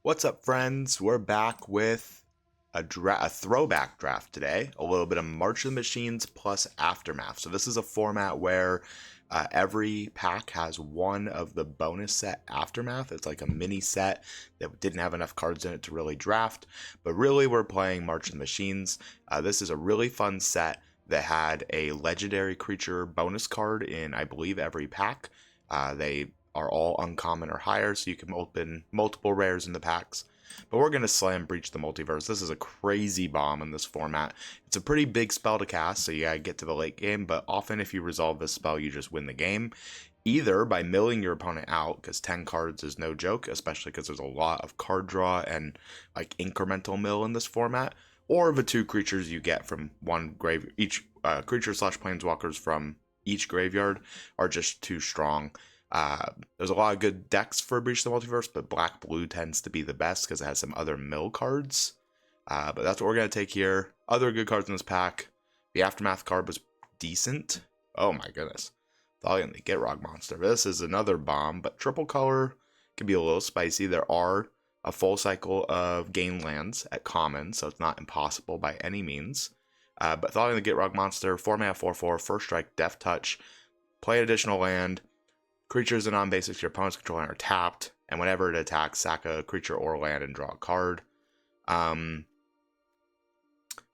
What's up, friends? We're back with a throwback draft today. A little bit of March of the Machines plus Aftermath. So this is a format where every pack has one of the bonus set Aftermath. It's like a mini set that didn't have enough cards in it to really draft. But really, we're playing March of the Machines. This is a really fun set that had a legendary creature bonus card in, I believe, every pack. They are all uncommon or higher, so you can open multiple rares in the packs. But we're going to slam Breach the Multiverse. This is a crazy bomb in this format. It's a pretty big spell to cast, so you gotta get to the late game, but often if you resolve this spell, you just win the game. Either by milling your opponent out, because 10 cards is no joke, especially because there's a lot of card draw and like incremental mill in this format, or the two creatures you get from one grave, each creature slash planeswalkers from each graveyard are just too strong. There's a lot of good decks for Breach the Multiverse, but black-blue tends to be the best because it has some other mill cards. But that's what we're going to take here. Other good cards in this pack. The Aftermath card was decent. Oh my goodness. Thought the Gitrog monster. This is another bomb, but triple color can be a little spicy. There are a full cycle of gain lands at common, so it's not impossible by any means. But Thought the Gitrog monster, 4-mana 4/4, first strike, death touch, play an additional land. Creatures and non-basics your opponent's controlling are tapped, and whenever it attacks, sack a creature or land and draw a card.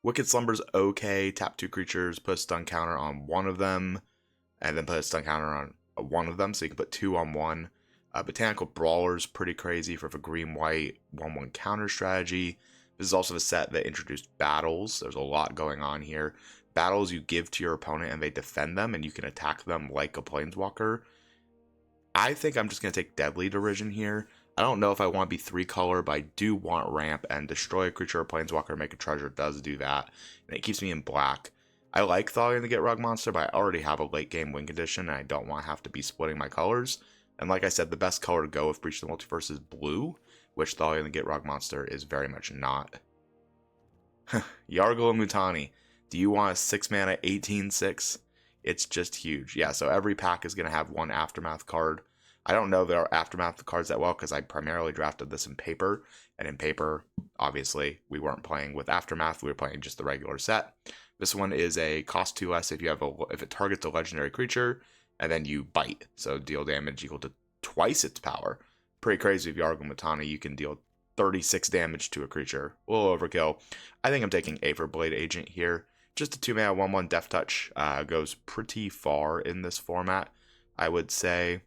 Wicked Slumber's okay. Tap two creatures, put a stun counter on one of them, and then put a stun counter on one of them, so you can put two on one. Botanical Brawler's pretty crazy for the green-white 1/1 counter strategy. This is also a set that introduced battles. There's a lot going on here. Battles you give to your opponent and they defend them, and you can attack them like a planeswalker. I think I'm just going to take Deadly Derision here. I don't know if I want to be 3-color, but I do want ramp, and destroy a creature or planeswalker, make a treasure does do that, and it keeps me in black. I like Thalia the Gitrog monster, but I already have a late game win condition, and I don't want to have to be splitting my colors. And like I said, the best color to go with Breach the Multiverse is blue, which Thalia the Gitrog monster is very much not. Yargle Mutani. Do you want a 6-mana 18/6? It's just huge. Yeah, so every pack is going to have one Aftermath card. I don't know there are Aftermath cards that well because I primarily drafted this in paper. And in paper, obviously, we weren't playing with Aftermath. We were playing just the regular set. This one is a cost 2 less if it targets a legendary creature, and then you bite. So deal damage equal to twice its power. Pretty crazy if you Yargle Mutani, you can deal 36 damage to a creature. A little overkill. I think I'm taking Aetherblade Agent here. Just a 2-mana 1/1 Death Touch goes pretty far in this format, I would say.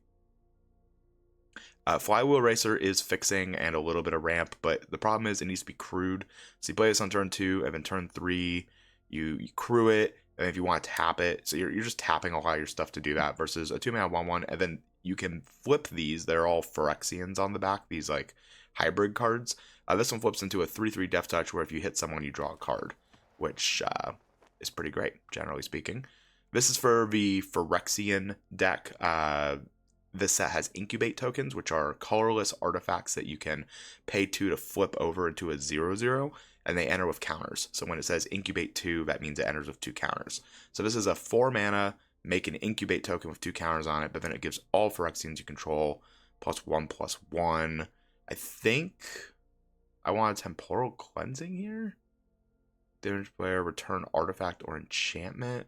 Flywheel Racer is fixing and a little bit of ramp, but the problem is it needs to be crewed. So you play this on turn 2, and then turn 3, you crew it, and if you want to tap it, so you're just tapping a lot of your stuff to do that, versus a 2-mana 1/1, and then you can flip these. They're all Phyrexians on the back, these like hybrid cards. This one flips into a 3/3 Death Touch, where if you hit someone, you draw a card, which is pretty great, generally speaking. This is for the Phyrexian deck. This set has incubate tokens, which are colorless artifacts that you can pay 2 to flip over into a 0/0, and they enter with counters. So when it says incubate 2, that means it enters with 2 counters. So this is a 4-mana, make an incubate token with 2 counters on it, but then it gives all Phyrexians you control +1/+1. I think I want a Temporal Cleansing here. Damage player, return artifact or enchantment.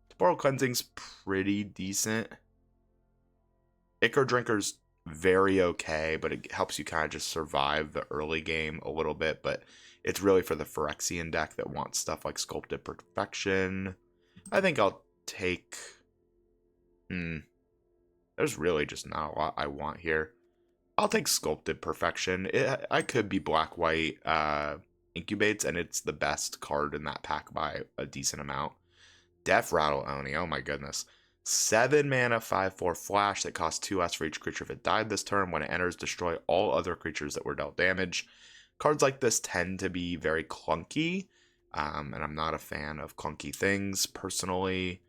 Temporal Cleansing's pretty decent. Ichor Drinker's very okay, but it helps you kind of just survive the early game a little bit, but it's really for the Phyrexian deck that wants stuff like Sculpted Perfection. I think I'll take... There's really just not a lot I want here. I'll take Sculpted Perfection. I could be black-white incubates, and it's the best card in that pack by a decent amount. Death Rattle Oni, oh my goodness. 7-mana 5/4 flash that costs 2 less for each creature if it died this turn. When it enters, destroy all other creatures that were dealt damage. Cards like this tend to be very clunky, and I'm not a fan of clunky things personally.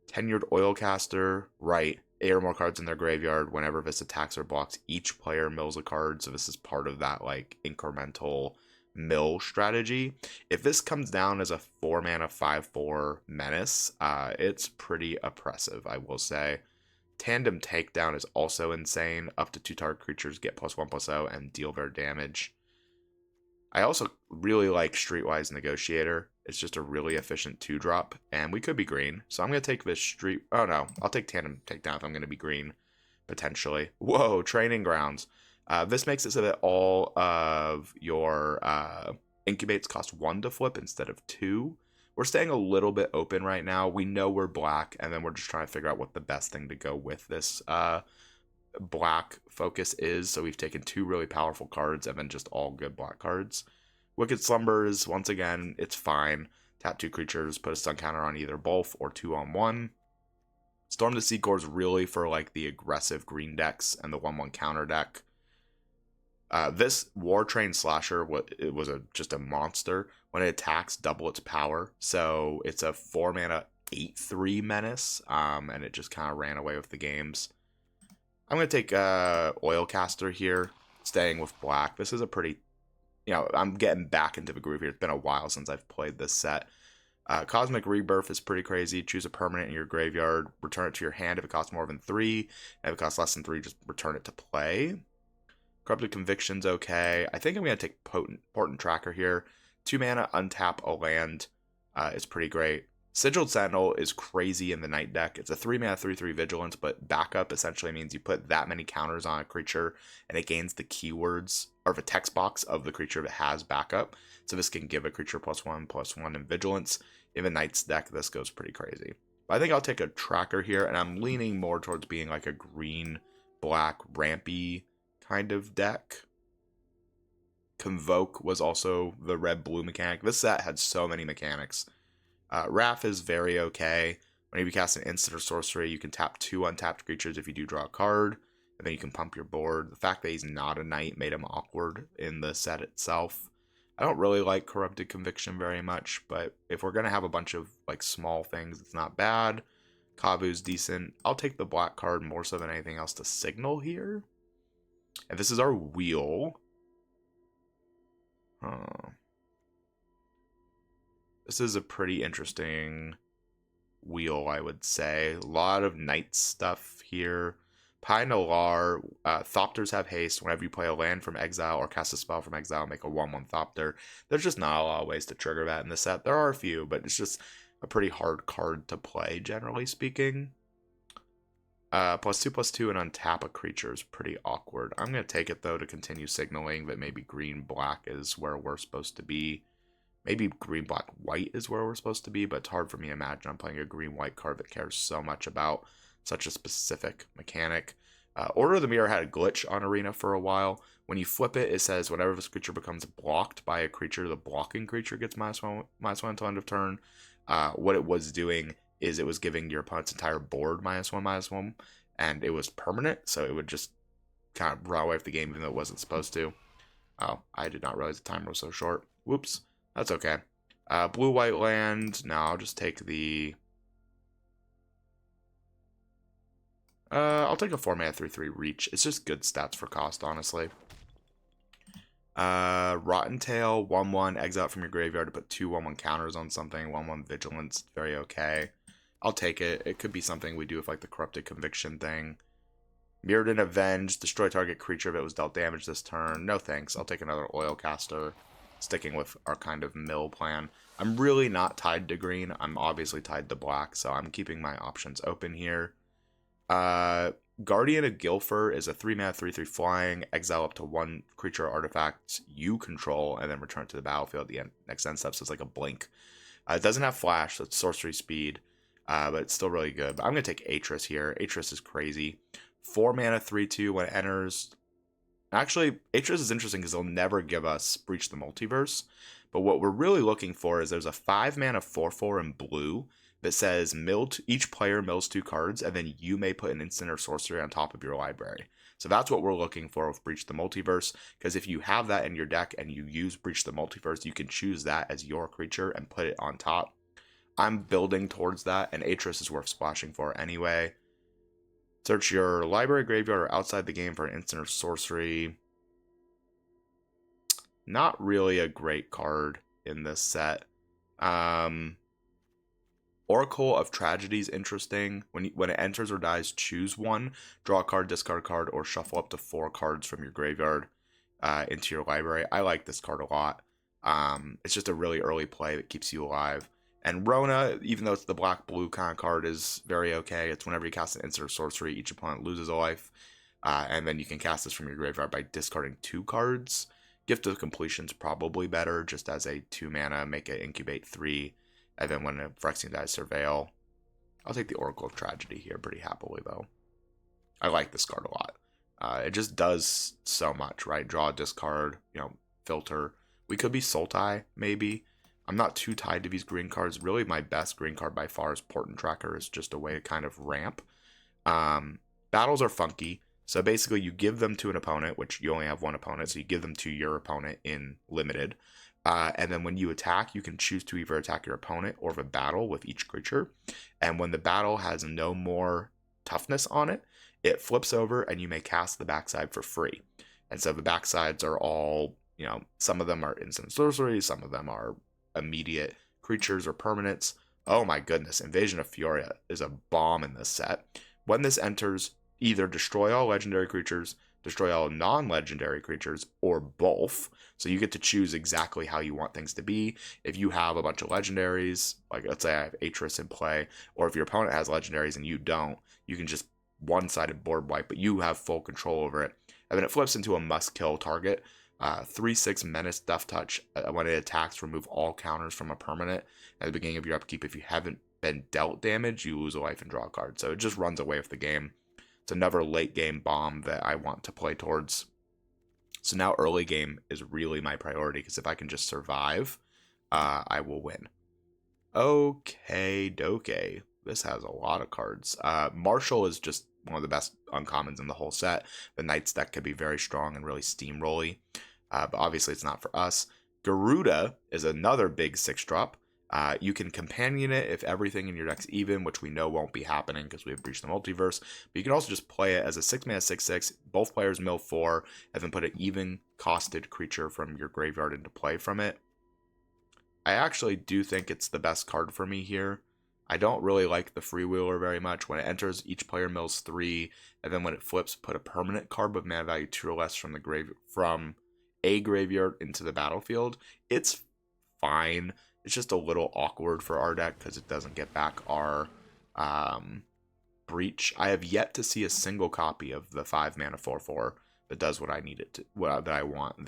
Tenured Oilcaster, right. 8 or more cards in their graveyard. Whenever this attacks or blocks, each player mills a card, so this is part of that like incremental mill strategy. If this comes down as a 4-mana 5/4 menace, it's pretty oppressive, I will say. Tandem Takedown is also insane. Up to 2 target creatures get +1/+0 and deal their damage. I also really like Streetwise Negotiator. It's just a really efficient 2-drop, and we could be green. So I'm going to take this street... Oh, no. I'll take Tandem Takedown if I'm going to be green, potentially. Whoa, Training Grounds. This makes it so that all of your incubates cost 1 to flip instead of 2. We're staying a little bit open right now. We know we're black, and then we're just trying to figure out what the best thing to go with this black focus is. So we've taken 2 really powerful cards and then just all good black cards. Wicked Slumbers, once again, it's fine. Tap 2 creatures, put a stun counter on either both or 2 on 1. Storm the Sea Core is really for like the aggressive green decks and the 1/1 counter deck. This War Train Slasher, it was just a monster. When it attacks, double its power. So it's a 4 mana 8/3 menace, and it just kind of ran away with the games. I'm going to take Oilcaster here, staying with black. This is a pretty, I'm getting back into the groove here. It's been a while since I've played this set. Cosmic Rebirth is pretty crazy. Choose a permanent in your graveyard, return it to your hand if it costs more than 3. And if it costs less than 3, just return it to play. Corrupted Conviction's okay. I think I'm going to take Portent Tracker here. 2 mana, untap a land. It's pretty great. Sigiled Sentinel is crazy in the night deck. It's a 3 mana 3/3 Vigilance, but backup essentially means you put that many counters on a creature and it gains the keywords or the text box of the creature that has backup. So this can give a creature +1/+1 in Vigilance. In the Knight's deck, this goes pretty crazy. But I think I'll take a Tracker here, and I'm leaning more towards being like a green-black rampy kind of deck. Convoke was also the red-blue mechanic. This set had so many mechanics. Wrath is very okay. Whenever you cast an instant or sorcery, you can tap 2 untapped creatures if you do draw a card, and then you can pump your board. The fact that he's not a knight made him awkward in the set itself. I don't really like Corrupted Conviction very much, but if we're going to have a bunch of like small things, it's not bad. Kavu's decent. I'll take the black card more so than anything else to signal here. And this is our wheel. This is a pretty interesting wheel, I would say. A lot of knight stuff here. Pine-Alar, Thopters have haste. Whenever you play a land from exile or cast a spell from exile, make a 1/1 Thopter. There's just not a lot of ways to trigger that in this set. There are a few, but it's just a pretty hard card to play, generally speaking. +2/+2 and untap a creature is pretty awkward. I'm going to take it, though, to continue signaling that maybe green-black is where we're supposed to be. Maybe green-black-white is where we're supposed to be, but it's hard for me to imagine I'm playing a green-white card that cares so much about such a specific mechanic. Order of the Mirror had a glitch on Arena for a while. When you flip it, it says whenever this creature becomes blocked by a creature, the blocking creature gets -1/-1 until end of turn. What it was doing is it was giving your opponent's entire board -1/-1, and it was permanent, so it would just kind of run away with the game even though it wasn't supposed to. Oh, I did not realize the timer was so short. Whoops. That's okay. Blue-white land. No, I'll just take the... I'll take a 4 mana 3/3 Reach. It's just good stats for cost, honestly. Rotten Tail, 1/1, exile from your graveyard to put 2 1/1 counters on something. 1/1 Vigilance, very okay. I'll take it. It could be something we do with like the Corrupted Conviction thing. Mirrodin Avenge, destroy target creature that was dealt damage this turn. No thanks. I'll take another Oilcaster. Sticking with our kind of mill plan. I'm really not tied to green. I'm obviously tied to black, so I'm keeping my options open here. Guardian of Gilfer is a 3 mana 3/3 flying. Exile up to 1 creature or artifact you control, and then return it to the battlefield at the next end step, so it's like a blink. It doesn't have flash, so it's sorcery speed, but it's still really good. But I'm going to take Atris here. Atris is crazy. 4 mana 3/2 when it enters. Actually, Atris is interesting because they'll never give us Breach the Multiverse. But what we're really looking for is there's a 5 mana 4/4 in blue that says each player mills 2 cards, and then you may put an instant or sorcery on top of your library. So that's what we're looking for with Breach the Multiverse, because if you have that in your deck and you use Breach the Multiverse, you can choose that as your creature and put it on top. I'm building towards that, and Atris is worth splashing for anyway. Search your library, graveyard, or outside the game for an instant or sorcery. Not really a great card in this set. Oracle of Tragedy is interesting. When it enters or dies, choose one, draw a card, discard a card, or shuffle up to 4 cards from your graveyard into your library. I like this card a lot. It's just a really early play that keeps you alive. And Rona, even though it's the black-blue kind of card, is very okay. It's whenever you cast an instant or sorcery, each opponent loses a life. And then you can cast this from your graveyard by discarding 2 cards. Gift of Completion's probably better, just as a 2 mana, make it incubate 3. And then when a Phyrexian dies, Surveil. I'll take the Oracle of Tragedy here pretty happily, though. I like this card a lot. It just does so much, right? Draw, discard, filter. We could be Sultai, maybe. I'm not too tied to these green cards. Really, my best green card by far is Portent Tracker. It's just a way to kind of ramp. Battles are funky. So basically, you give them to an opponent, which you only have one opponent, so you give them to your opponent in Limited. And then when you attack, you can choose to either attack your opponent or the battle with each creature. And when the battle has no more toughness on it, it flips over and you may cast the backside for free. And so the backsides are all, some of them are instant sorceries, some of them are immediate creatures or permanents. Oh my goodness, Invasion of Furia is a bomb in this set. When this enters, either destroy all legendary creatures, destroy all non-legendary creatures, or both. So you get to choose exactly how you want things to be. If you have a bunch of legendaries, like let's say I have Atris in play, or if your opponent has legendaries and you don't, you can just one-sided board wipe, but you have full control over it. And then it flips into a must-kill target. 3/6 Menace Death Touch. When it attacks, remove all counters from a permanent. At the beginning of your upkeep, if you haven't been dealt damage, you lose a life and draw a card. So it just runs away with the game. It's another late game bomb that I want to play towards. So now early game is really my priority, because if I can just survive, I will win. Okay, doke. This has a lot of cards. Marshall is just one of the best uncommons in the whole set. The Knight's deck could be very strong and really steamrolly, but obviously it's not for us. Garuda is another big 6-drop. You can companion it if everything in your deck's even, which we know won't be happening because we have Breached the Multiverse. But you can also just play it as a 6-mana 6/6. Both players mill 4, and then put an even costed creature from your graveyard into play from it. I actually do think it's the best card for me here. I don't really like the Freewheeler very much. When it enters, each player mills 3, and then when it flips, put a permanent card with mana value 2 or less from a graveyard into the battlefield. It's fine. It's just a little awkward for our deck because it doesn't get back our Breach. I have yet to see a single copy of the 5-mana 4/4 that does what I need it to, that I want,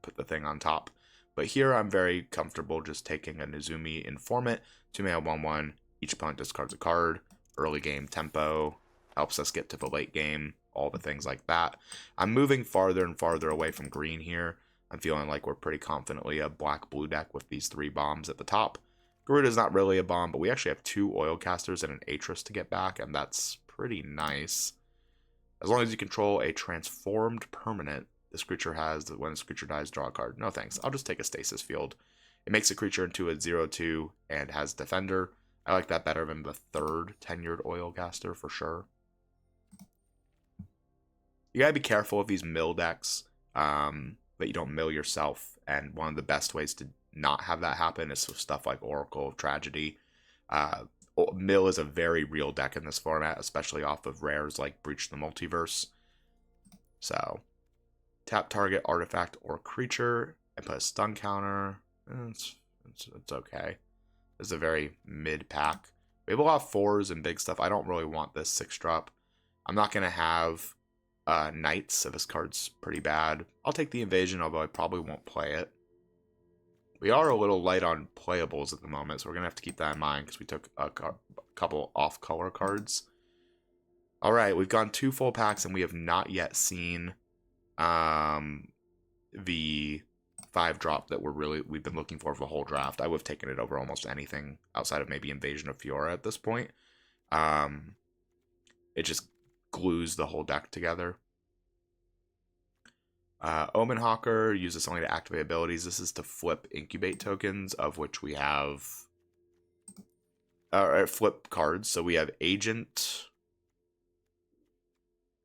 put the thing on top. But here I'm very comfortable just taking a Nezumi Informant, 2-mana 1/1, each opponent discards a card, early game tempo, helps us get to the late game, all the things like that. I'm moving farther and farther away from green here. I'm feeling like we're pretty confidently a black-blue deck with these 3 bombs at the top. Garuda's not really a bomb, but we actually have 2 Oil Casters and an Atris to get back, and that's pretty nice. As long as you control a transformed permanent, this creature has, when this creature dies, draw a card. No thanks, I'll just take a Stasis Field. It makes a creature into a 0/2 and has Defender. I like that better than the 3rd tenured Oil Caster for sure. You gotta be careful of these mill decks, that you don't mill yourself, and one of the best ways to not have that happen is with stuff like Oracle of Tragedy. Mill is a very real deck in this format, especially off of rares like Breach the Multiverse. So, tap target artifact or creature and put a stun counter. It's okay. This is a very mid pack. We have a lot of 4s and big stuff. I don't really want this 6-drop. I'm not going to have Knights, so this card's pretty bad. I'll take the Invasion, although I probably won't play it. We are a little light on playables at the moment, so we're going to have to keep that in mind because we took a couple off-color cards. Alright, we've gone 2 full packs, and we have not yet seen the 5-drop that we've been looking for the whole draft. I would have taken it over almost anything outside of maybe Invasion of Fiora at this point. It just glues the whole deck together. Omen Hawker uses only to activate abilities. This is to flip incubate tokens, of which we have flip cards. So we have Agent,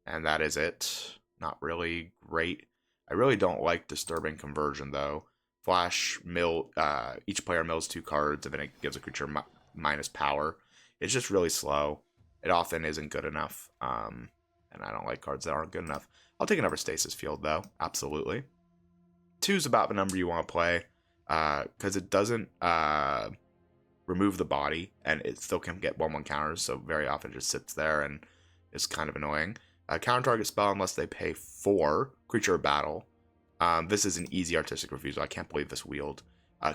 and that is it. Not really great. I really don't like Disturbing Conversion though. Flash mill. Each player mills 2 cards, and then it gives a creature minus power. It's just really slow. It often isn't good enough. And I don't like cards that aren't good enough. I'll take another Stasis Field, though. Absolutely. 2's about the number you want to play. Because it doesn't remove the body. And it still can get 1/1 counters. So very often it just sits there and is kind of annoying. Counter target spell unless they pay 4. Creature of battle. This is an easy artistic refusal. I can't believe this wheeled.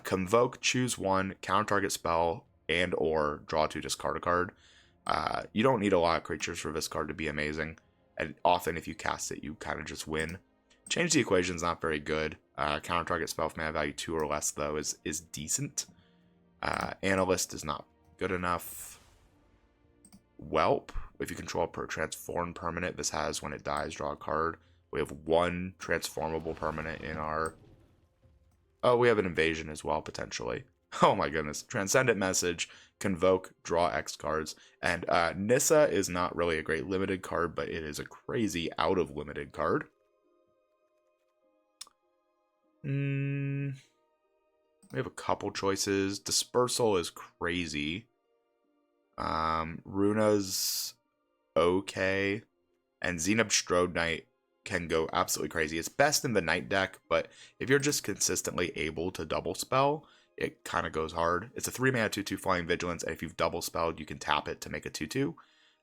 Convoke, choose 1, counter target spell, and or draw 2, discard a card. You don't need a lot of creatures for this card to be amazing. And often if you cast it, you kind of just win. Change the equation is not very good. Counter target spell with mana value 2 or less, though, is decent. Analyst is not good enough. Whelp. If you control a transform permanent, this has when it dies, draw a card. We have 1 transformable permanent in our... Oh, we have an invasion as well, potentially. Oh my goodness. Transcendent Message, Convoke, draw X cards. And Nissa is not really a great limited card, but it is a crazy out-of-limited card. We have a couple choices. Dispersal is crazy. Runa's okay. And Zenub Strode Knight can go absolutely crazy. It's best in the Knight deck, but if you're just consistently able to double spell, it kind of goes hard. It's a 3-mana 2/2 Flying Vigilance, and if you've double spelled, you can tap it to make a 2/2,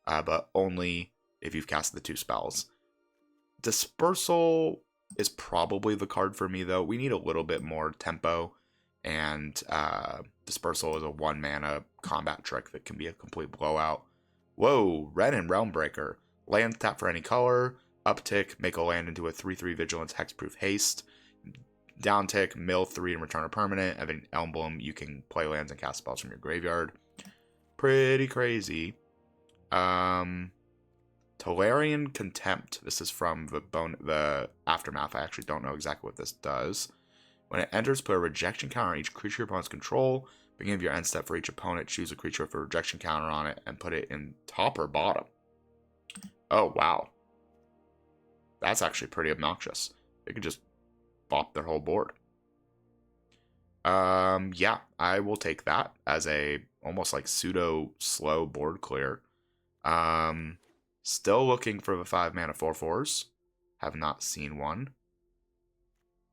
but only if you've cast the 2 spells. Dispersal is probably the card for me, though. We need a little bit more tempo, and Dispersal is a 1-mana combat trick that can be a complete blowout. Whoa, Ren and Realmbreaker. Land tap for any color. Uptick, make a land into a 3/3 Vigilance Hexproof Haste. Downtick, mill 3 and return a permanent. And then Emblem, you can play lands and cast spells from your graveyard. Pretty crazy. Tolarian Contempt. This is from the Aftermath. I actually don't know exactly what this does. When it enters, put a rejection counter on each creature your opponent's control. Beginning of your end step for each opponent, choose a creature with a rejection counter on it and put it in top or bottom. Oh, wow. That's actually pretty obnoxious. They could just bop their whole board. Yeah, I will take that as a almost like pseudo slow board clear. Still looking for the 5-mana 4/4s. Have not seen one.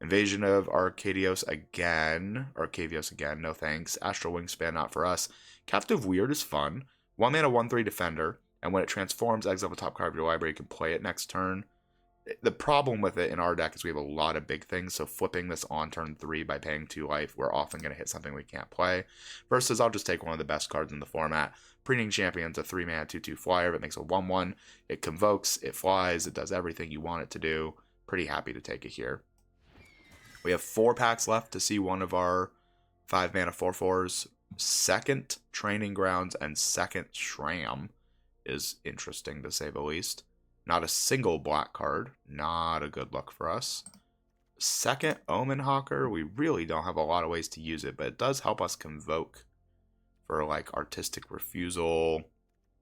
Invasion of Arcavios again. No thanks. Astral Wingspan, not for us. Captive Weird is fun. 1-mana 1/3 defender, and when it transforms, exile the top card of your library, you can play it next turn. The problem with it in our deck is we have a lot of big things, so flipping this on turn 3 by paying 2 life, we're often going to hit something we can't play. Versus, I'll just take one of the best cards in the format. Preening Champion's a 3-mana 2/2 flyer. It makes a 1/1. It convokes, it flies, it does everything you want it to do. Pretty happy to take it here. We have 4 packs left to see one of our 5-mana 4/4s. Second Training Grounds and second Shram is interesting to say the least. Not a single black card. Not a good look for us. Second Omen Hawker. We really don't have a lot of ways to use it, but it does help us convoke for like Artistic Refusal,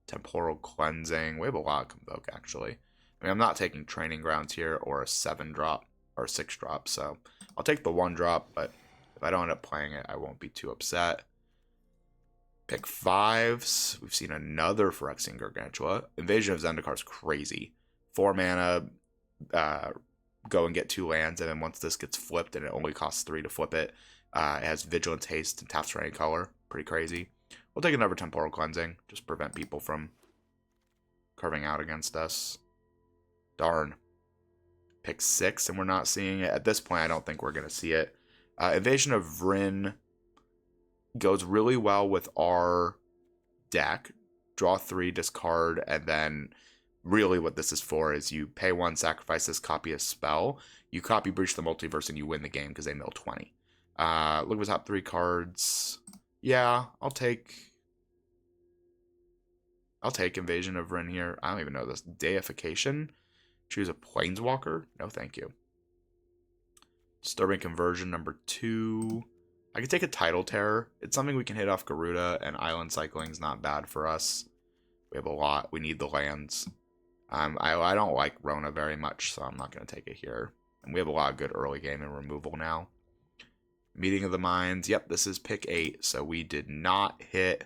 Temporal Cleansing. We have a lot of convoke, actually. I mean, I'm not taking Training Grounds here or a 7-drop or a 6-drop, so I'll take the 1-drop, but if I don't end up playing it, I won't be too upset. Pick 5s. We've seen another Phyrexian Gargantua. Invasion of Zendikar is crazy. 4 mana, go and get 2 lands, and then once this gets flipped, and it only costs 3 to flip it, it has Vigilance, Haste, and taps for any color. Pretty crazy. We'll take another Temporal Cleansing. Just prevent people from carving out against us. Darn. Pick 6, and we're not seeing it. At this point, I don't think we're going to see it. Invasion of Vryn goes really well with our deck. Draw 3, discard, and then really what this is for is you pay 1, sacrifice this, copy a spell. You copy Breach the Multiverse, and you win the game because they mill 20. Look at the top 3 cards. Yeah, I'll take Invasion of Vryn here. I don't even know this. Deification. Choose a Planeswalker. No, thank you. Disturbing Conversion number 2. I could take a Tidal Terror. It's something we can hit off Garuda, and Island Cycling is not bad for us. We have a lot. We need the lands. I don't like Rona very much, so I'm not going to take it here. And we have a lot of good early game and removal now. Meeting of the Minds. Yep, this is pick 8, so we did not hit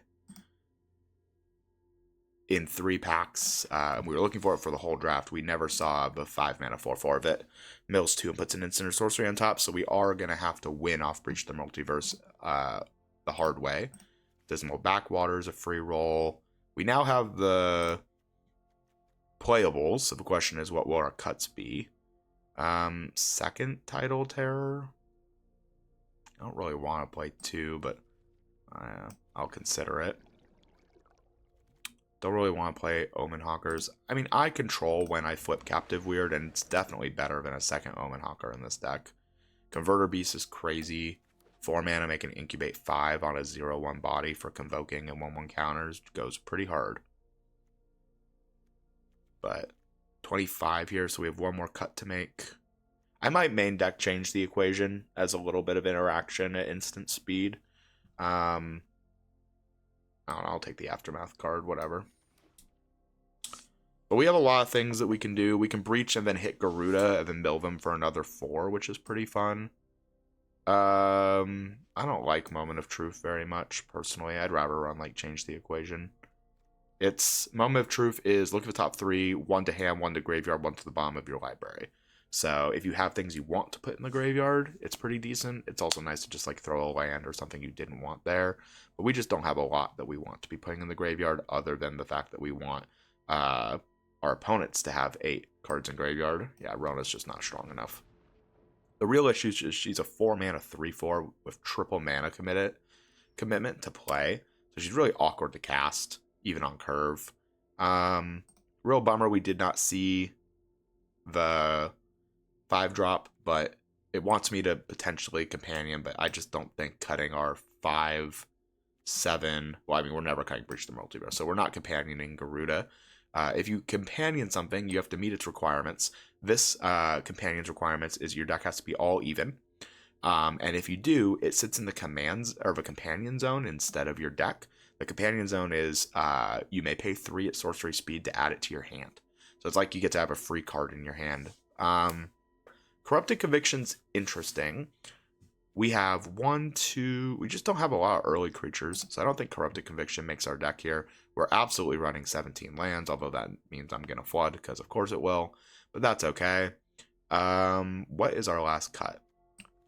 in 3 packs. We were looking for it for the whole draft. We never saw the 5 mana 4/4 of it. Mills 2 and puts an instant or sorcery on top, so we are going to have to win off Breach the Multiverse the hard way. Dismal Backwater is a free roll. We now have the playables, so the question is, what will our cuts be? Second Tidal Terror. I don't really want to play 2, but I'll consider it. Don't really want to play Omen Hawkers. I mean, I control when I flip Captive Weird, and it's definitely better than a second Omen Hawker in this deck. Converter Beast is crazy. 4 mana, make an Incubate 5 on a 0/1 body for Convoking and 1/1 counters. Goes pretty hard. But 25 here, so we have 1 more cut to make. I might main deck change the equation as a little bit of interaction at instant speed. I don't know, I'll take the Aftermath card, whatever. But we have a lot of things that we can do. We can Breach and then hit Garuda and then mill them for another 4, which is pretty fun. I don't like Moment of Truth very much, personally. I'd rather run, like, Change the Equation. It's, Moment of Truth is look at the top 3, 1 to hand, 1 to graveyard, 1 to the bottom of your library. So if you have things you want to put in the graveyard, it's pretty decent. It's also nice to just like throw a land or something you didn't want there. But we just don't have a lot that we want to be putting in the graveyard other than the fact that we want our opponents to have 8 cards in graveyard. Yeah, Rona's just not strong enough. The real issue is she's a 4 mana 3/4 with triple mana commitment to play. So she's really awkward to cast, even on curve. Real bummer we did not see the 5-drop, but it wants me to potentially companion, but I just don't think cutting our 5, 7, well, I mean, we're never cutting Breach the Multiverse, so we're not companioning Garuda. If you companion something, you have to meet its requirements. This companion's requirements is your deck has to be all even, and if you do, it sits in the commands or the companion zone instead of your deck. The companion zone is you may pay 3 at sorcery speed to add it to your hand, so it's like you get to have a free card in your hand. Corrupted Conviction's interesting. We have 1, 2... We just don't have a lot of early creatures, so I don't think Corrupted Conviction makes our deck here. We're absolutely running 17 lands, although that means I'm going to flood, because of course it will. But that's okay. What is our last cut?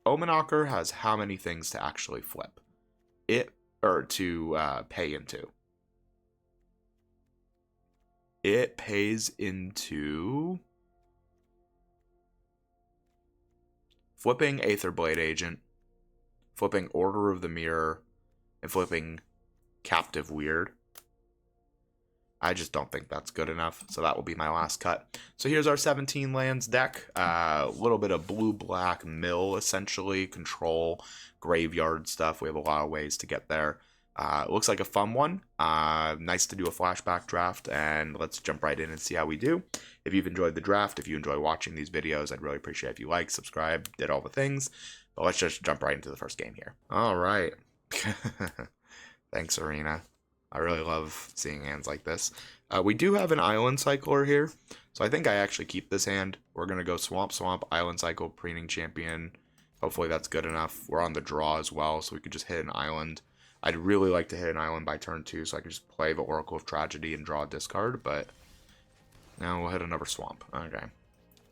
Omenhawker has how many things to actually flip? To pay into. It pays into... flipping Aetherblade Agent, flipping Order of the Mirror, and flipping Captive Weird. I just don't think that's good enough, so that will be my last cut. So here's our 17 lands deck. A little bit of blue-black mill, essentially, control, graveyard stuff. We have a lot of ways to get there. It looks like a fun one. Nice to do a flashback draft, and let's jump right in and see how we do. If you've enjoyed the draft, if you enjoy watching these videos, I'd really appreciate if you like, subscribe, did all the things. But let's just jump right into the first game here. All right. Thanks, Arena. I really love seeing hands like this. We do have an Island Cycler here, so I think I actually keep this hand. We're going to go Swamp, Swamp, Island Cycle, Preening Champion. Hopefully that's good enough. We're on the draw as well, so we could just hit an island. I'd really like to hit an island by turn 2, so I can just play the Oracle of Tragedy and draw a discard, but now we'll hit another Swamp. Okay.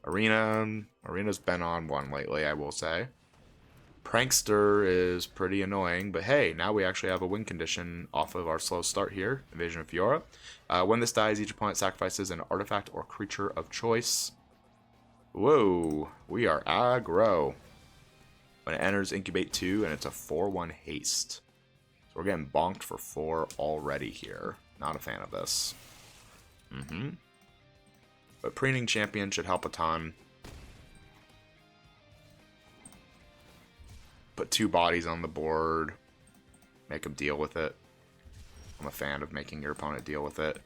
Arena's been on one lately, I will say. Prankster is pretty annoying, but hey, now we actually have a win condition off of our slow start here, Invasion of Fiora. When this dies, each opponent sacrifices an artifact or creature of choice. Whoa, we are aggro. When it enters, incubate 2, and it's a 4/1 haste. So we're getting bonked for 4 already here. Not a fan of this. But Preening Champion should help a ton. Put 2 bodies on the board. Make them deal with it. I'm a fan of making your opponent deal with it.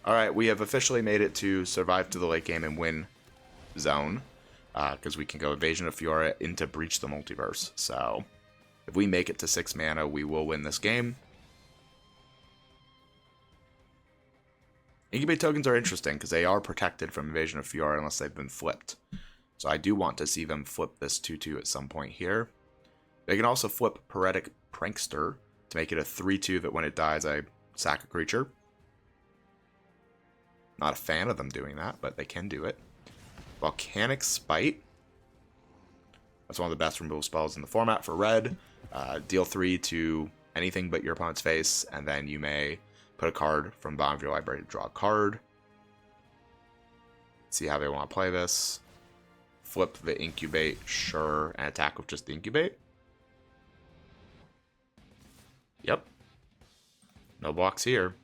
Alright, we have officially made it to survive to the late game and win zone. Because we can go Invasion of Fiora into Breach the Multiverse. So if we make it to 6 mana, we will win this game. Incubate tokens are interesting because they are protected from Invasion of Fiora unless they've been flipped. So I do want to see them flip this 2/2 at some point here. They can also flip Paretic Prankster to make it a 3/2 that when it dies I sack a creature. Not a fan of them doing that, but they can do it. Volcanic Spite. That's one of the best removal spells in the format for red. Deal 3 to anything but your opponent's face, and then you may put a card from the bottom of your library to draw a card. See how they want to play this. Flip the Incubate, sure, and attack with just the Incubate. Yep. No blocks here.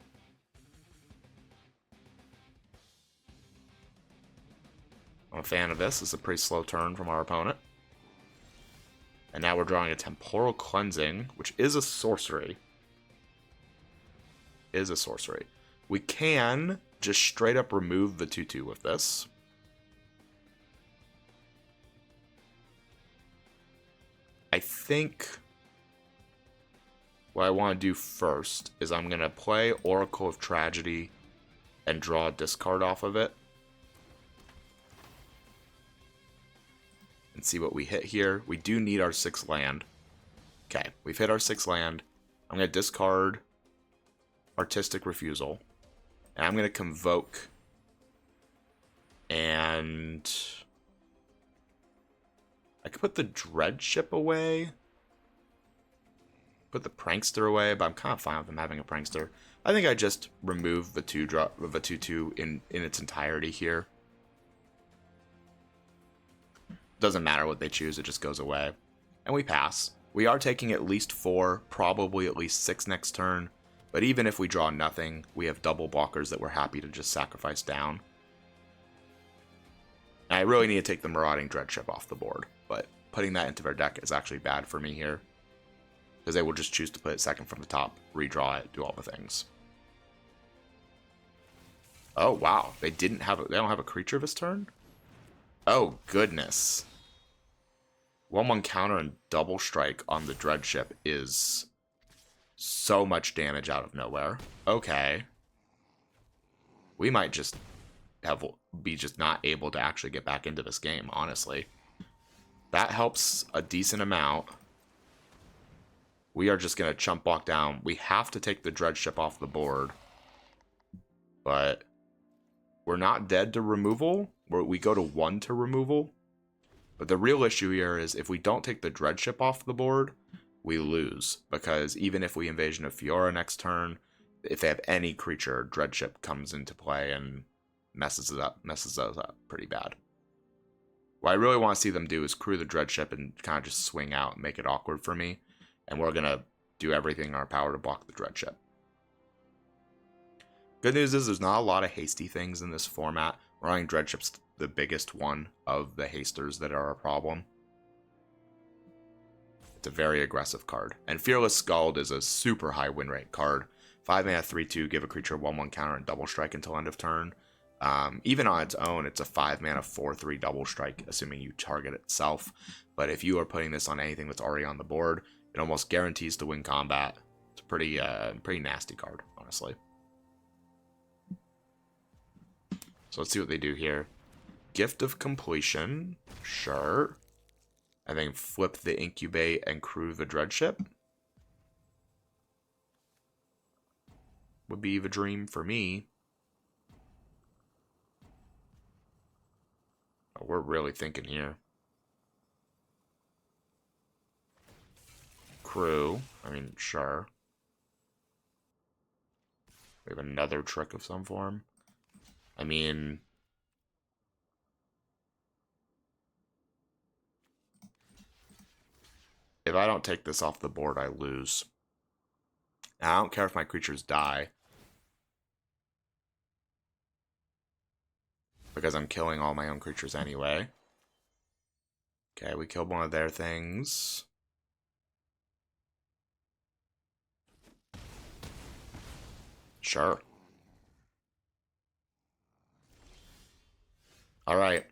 I'm a fan of this. It's a pretty slow turn from our opponent. And now we're drawing a Temporal Cleansing, which is a sorcery. We can just straight up remove the 2/2 with this. I think what I want to do first is I'm going to play Oracle of Tragedy and draw a discard off of it. And see what we hit here. We do need our 6th land. Okay, we've hit our 6th land. I'm going to discard Artistic Refusal. And I'm going to Convoke. And I could put the Dreadship away. Put the Prankster away, but I'm kind of fine with them having a Prankster. I think I just remove the 2/2 in its entirety here. Doesn't matter what they choose, it just goes away. And we pass. We are taking at least 4, probably at least 6 next turn. But even if we draw nothing, we have double blockers that we're happy to just sacrifice down. And I really need to take the Marauding Dreadship off the board. But putting that into their deck is actually bad for me here. Because they will just choose to put it second from the top, redraw it, do all the things. Oh, wow. They don't have a creature this turn? Oh, goodness. 1/1 counter and double strike on the Dreadship is so much damage out of nowhere. Okay. We might just be not able to actually get back into this game, honestly. That helps a decent amount. We are just going to chump block down. We have to take the Dreadship off the board. But we're not dead to removal. We go to 1 to removal. But the real issue here is if we don't take the Dreadship off the board, we lose. Because even if we Invasion of Fiora next turn, if they have any creature, Dreadship comes into play and messes us up pretty bad. What I really want to see them do is crew the Dreadship and kind of just swing out and make it awkward for me. And we're going to do everything in our power to block the Dreadship. Good news is there's not a lot of hasty things in this format. Running Dreadship's the biggest one of the hasters that are a problem. It's a very aggressive card. And Fearless Skald is a super high win rate card. 5 mana 3/2, give a creature 1/1 counter and double strike until end of turn. Even on its own, it's a 5 mana 4/3 double strike, assuming you target itself. But if you are putting this on anything that's already on the board, it almost guarantees to win combat. It's a pretty nasty card, honestly. So let's see what they do here. Gift of Completion, sure. And then flip the Incubate and crew the Dreadship. Would be the dream for me. Oh, we're really thinking here. Crew, I mean, sure. We have another trick of some form. I mean, if I don't take this off the board, I lose. And I don't care if my creatures die, because I'm killing all my own creatures anyway. Okay, we killed one of their things. Sure. Alright.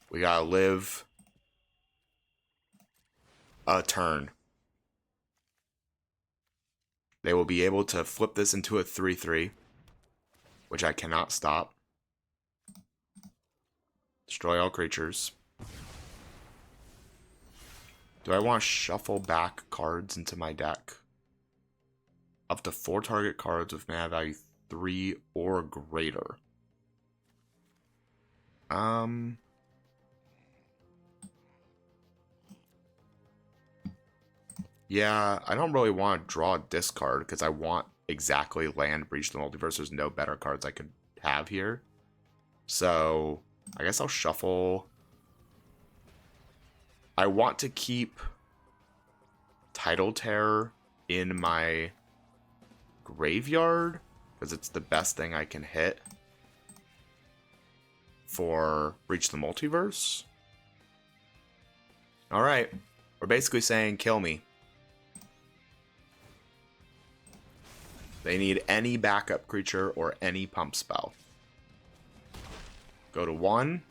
We gotta live a turn. They will be able to flip this into a 3/3, which I cannot stop. Destroy all creatures. Do I want to shuffle back cards into my deck? Up to 4 target cards with mana value 3 or greater. Yeah, I don't really want to draw a discard because I want exactly land Breach the Multiverse. There's no better cards I could have here. So I guess I'll shuffle. I want to keep Tidal Terror in my graveyard because it's the best thing I can hit for Breach the Multiverse. Alright, we're basically saying kill me. They need any backup creature or any pump spell. Go to 1.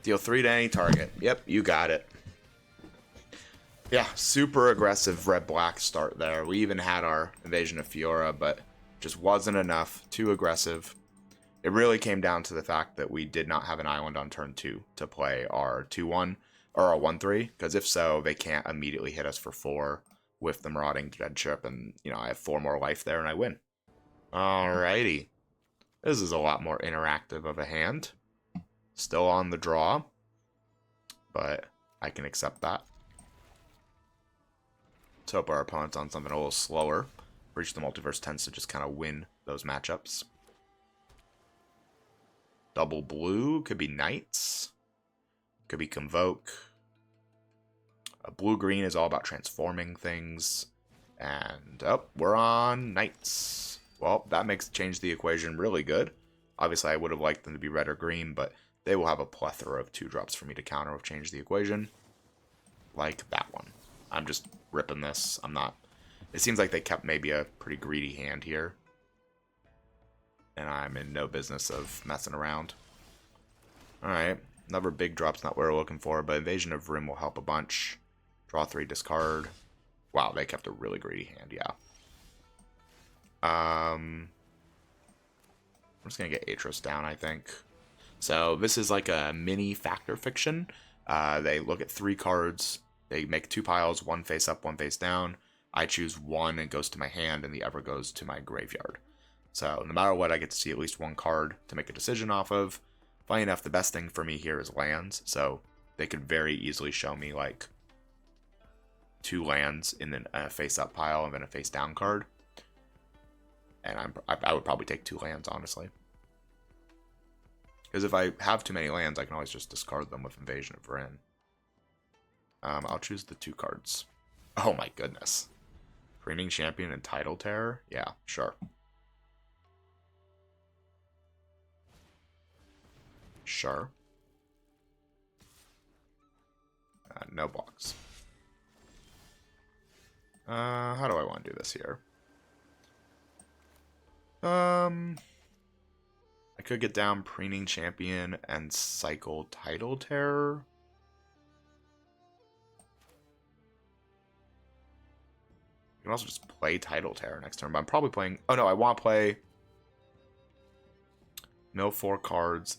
Deal 3 to any target. Yep, you got it. Yeah, super aggressive red-black start there. We even had our Invasion of Fiora, but just wasn't enough. Too aggressive. It really came down to the fact that we did not have an island on turn 2 to play our 2-1 or our 1-3, because if so, they can't immediately hit us for 4 with the Marauding Dreadship, and, you know, I have 4 more life there and I win. Alrighty. This is a lot more interactive of a hand. Still on the draw, but I can accept that. Let's hope our opponent's on something a little slower. Breach the Multiverse tends to just kind of win those matchups. Double blue, could be Knights, could be Convoke. Blue-green is all about transforming things. And, oh, we're on Knights. Well, that makes change the equation really good. Obviously, I would have liked them to be red or green, but they will have a plethora of 2-drops for me to counter with change the equation. Like that one. I'm just ripping this. I'm not... It seems like they kept maybe a pretty greedy hand here. And I'm in no business of messing around. Alright. Another big drop's not what we're looking for, but Invasion of Rim will help a bunch. Draw 3, discard. Wow, they kept a really greedy hand, yeah. I'm just going to get Atros down, I think. So this is like a mini Fact or Fiction. They look at 3 cards. They make 2 piles, 1 face up, 1 face down. I choose 1 and it goes to my hand, and the other goes to my graveyard. So no matter what, I get to see at least 1 card to make a decision off of. Funny enough, the best thing for me here is lands. So they could very easily show me like 2 lands in a face-up pile and then a face-down card. And I would probably take 2 lands, honestly. Because if I have too many lands, I can always just discard them with Invasion of Rin. I'll choose the 2 cards. Oh my goodness. Reigning Champion and Tidal Terror? Yeah, sure. Sure. No blocks. How do I want to do this here? I could get down Preening Champion and cycle Tidal Terror. You can also just play Tidal Terror next turn, but I'm probably playing... Oh no, I want to play... Mill 4 cards,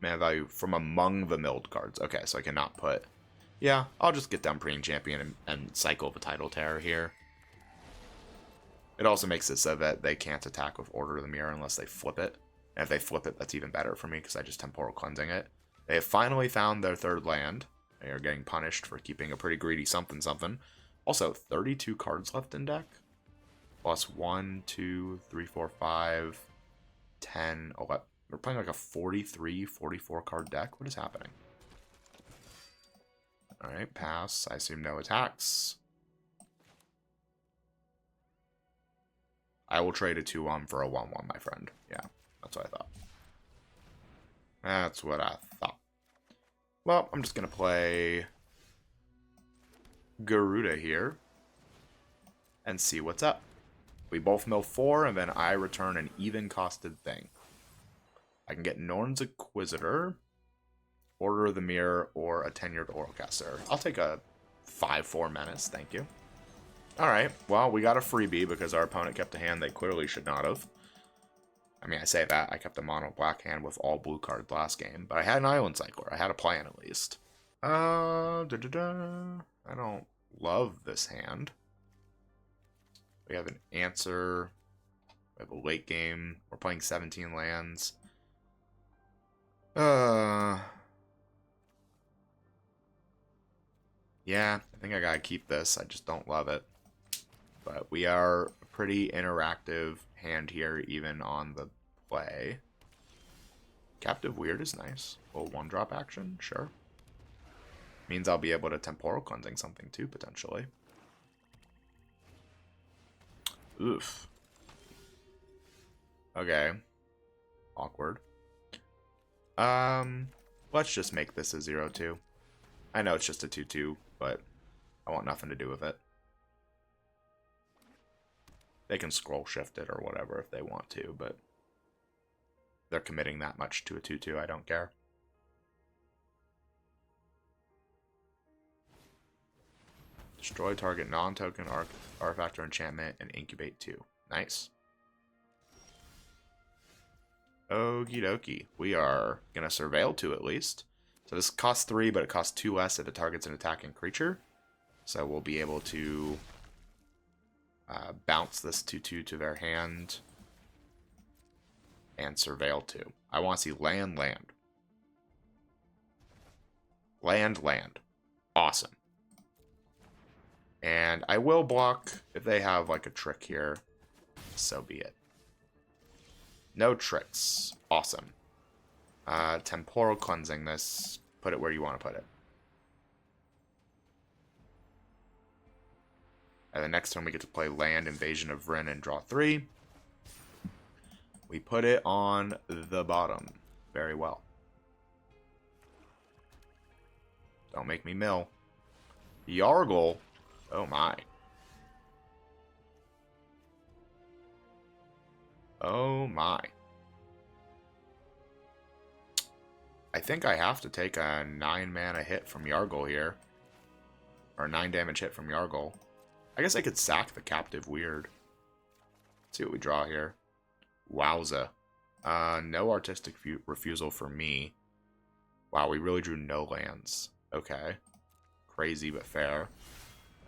mana value from among the milled cards. Okay, so I cannot put... Yeah, I'll just get down Preening Champion and cycle the Tidal Terror here. It also makes it so that they can't attack with Order of the Mirror unless they flip it. And if they flip it, that's even better for me because I just Temporal Cleansing it. They have finally found their 3rd land. They are getting punished for keeping a pretty greedy something. Also, 32 cards left in deck. Plus 1, 2, 3, 4, 5, 10, 11. We're playing like a 43, 44 card deck. What is happening? Alright, pass. I assume no attacks. I will trade a 2-1 for a 1-1, my friend. Yeah, that's what I thought. That's what I thought. Well, I'm just going to play Garuda here and see what's up. We both mill 4, and then I return an even-costed thing. I can get Norn's Inquisitor, Order of the Mirror, or a tenured Oralcaster. I'll take a 5-4 Menace, thank you. Alright, well, we got a freebie because our opponent kept a hand they clearly should not have. I mean, I say that. I kept a mono-black hand with all blue cards last game, but I had an Island Cycler. I had a plan, at least. I don't love this hand. We have an Answer. We have a late game. We're playing 17 lands. Yeah, I think I gotta keep this. I just don't love it. But we are a pretty interactive hand here, even on the play. Captive Weird is nice. A little one-drop action, sure. Means I'll be able to Temporal Cleansing something too, potentially. Oof. Okay. Awkward. Let's just make this a 0-2. I know it's just a 2-2, but I want nothing to do with it. They can scroll shift it or whatever if they want to, but they're committing that much to a 2-2, I don't care. Destroy target non-token artifact or enchantment and incubate 2. Nice. Okie dokie. We are going to surveil 2 at least. So this costs 3, but it costs 2 less if it targets an attacking creature. So we'll be able to bounce this 2-2 to their hand and surveil 2. I want to see land, land. Land, land. Awesome. And I will block if they have like a trick here. So be it. No tricks. Awesome. Temporal Cleansing this. Put it where you want to put it. And the next time we get to play land, Invasion of Vryn, and draw 3. We put it on the bottom. Very well. Don't make me mill. Yargle. Oh my. Oh my. I think I have to take a 9 mana hit from Yargle here. Or a 9 damage hit from Yargle. I guess I could sack the Captive Weird. Let's see what we draw here. Wowza. No Artistic Refusal for me. Wow, we really drew no lands. Okay. Crazy but fair.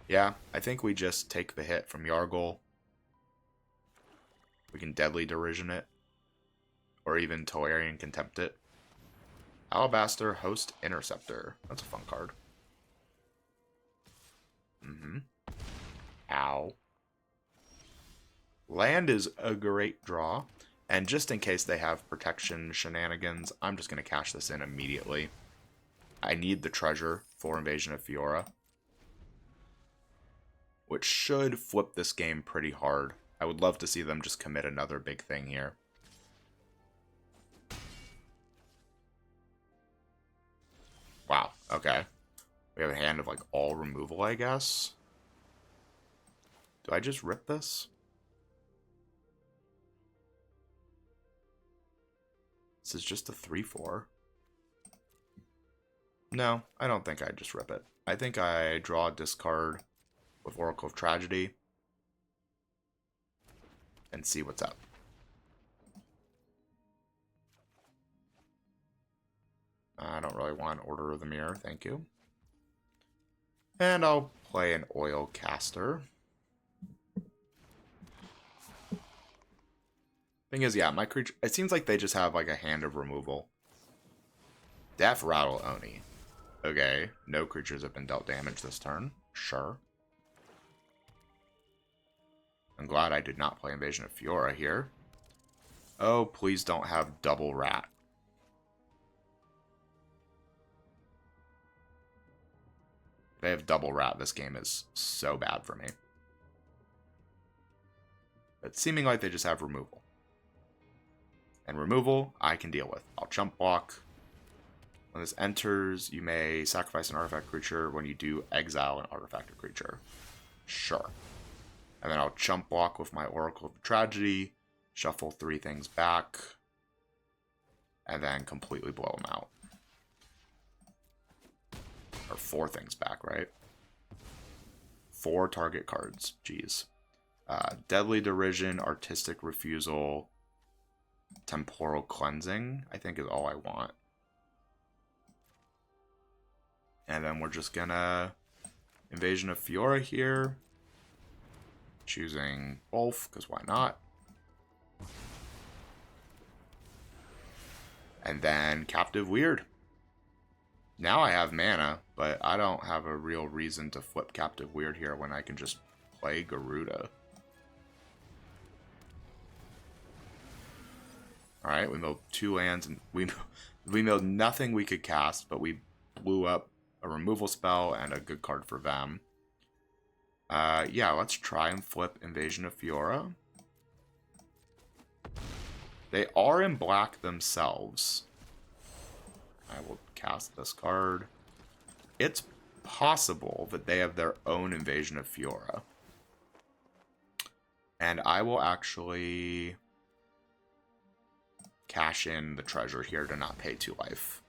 Yeah, I think we just take the hit from Yargle. We can Deadly Derision it. Or even Tolarian Contempt it. Alabaster Host Interceptor. That's a fun card. Ow. Land is a great draw. And just in case they have protection shenanigans, I'm just going to cash this in immediately. I need the treasure for Invasion of Fiora, which should flip this game pretty hard. I would love to see them just commit another big thing here. Wow, okay. We have a hand of like all removal, I guess. Do I just rip this? This is just a 3-4. No, I don't think I just rip it. I think I draw a discard with Oracle of Tragedy and see what's up. I don't really want Order of the Mirror, thank you. And I'll play an Oil Caster. Thing is, yeah, my creature... It seems like they just have, like, a hand of removal. Death Rattle Oni. Okay, no creatures have been dealt damage this turn. Sure. I'm glad I did not play Invasion of Fiora here. Oh, please don't have double rat. If they have double rat, this game is so bad for me. It's seeming like they just have removal. And removal, I can deal with. I'll chump block. When this enters, you may sacrifice an artifact creature. When you do, exile an artifact creature. Sure. And then I'll chump block with my Oracle of Tragedy, shuffle 3 things back, and then completely blow them out. Or 4 things back, right? 4 target cards. Jeez. Deadly Derision, Artistic Refusal, Temporal Cleansing, I think is all I want. And then we're just gonna Invasion of Fiora here. Choosing both, because why not? And then Captive Weird. Now I have mana, but I don't have a real reason to flip Captive Weird here when I can just play Garuda. Alright, we milled 2 lands, and we milled nothing we could cast, but we blew up a removal spell and a good card for them. Yeah, let's try and flip Invasion of Fiora. They are in black themselves. I will cast this card. It's possible that they have their own Invasion of Fiora. And I will actually cash in the treasure here to not pay 2 life.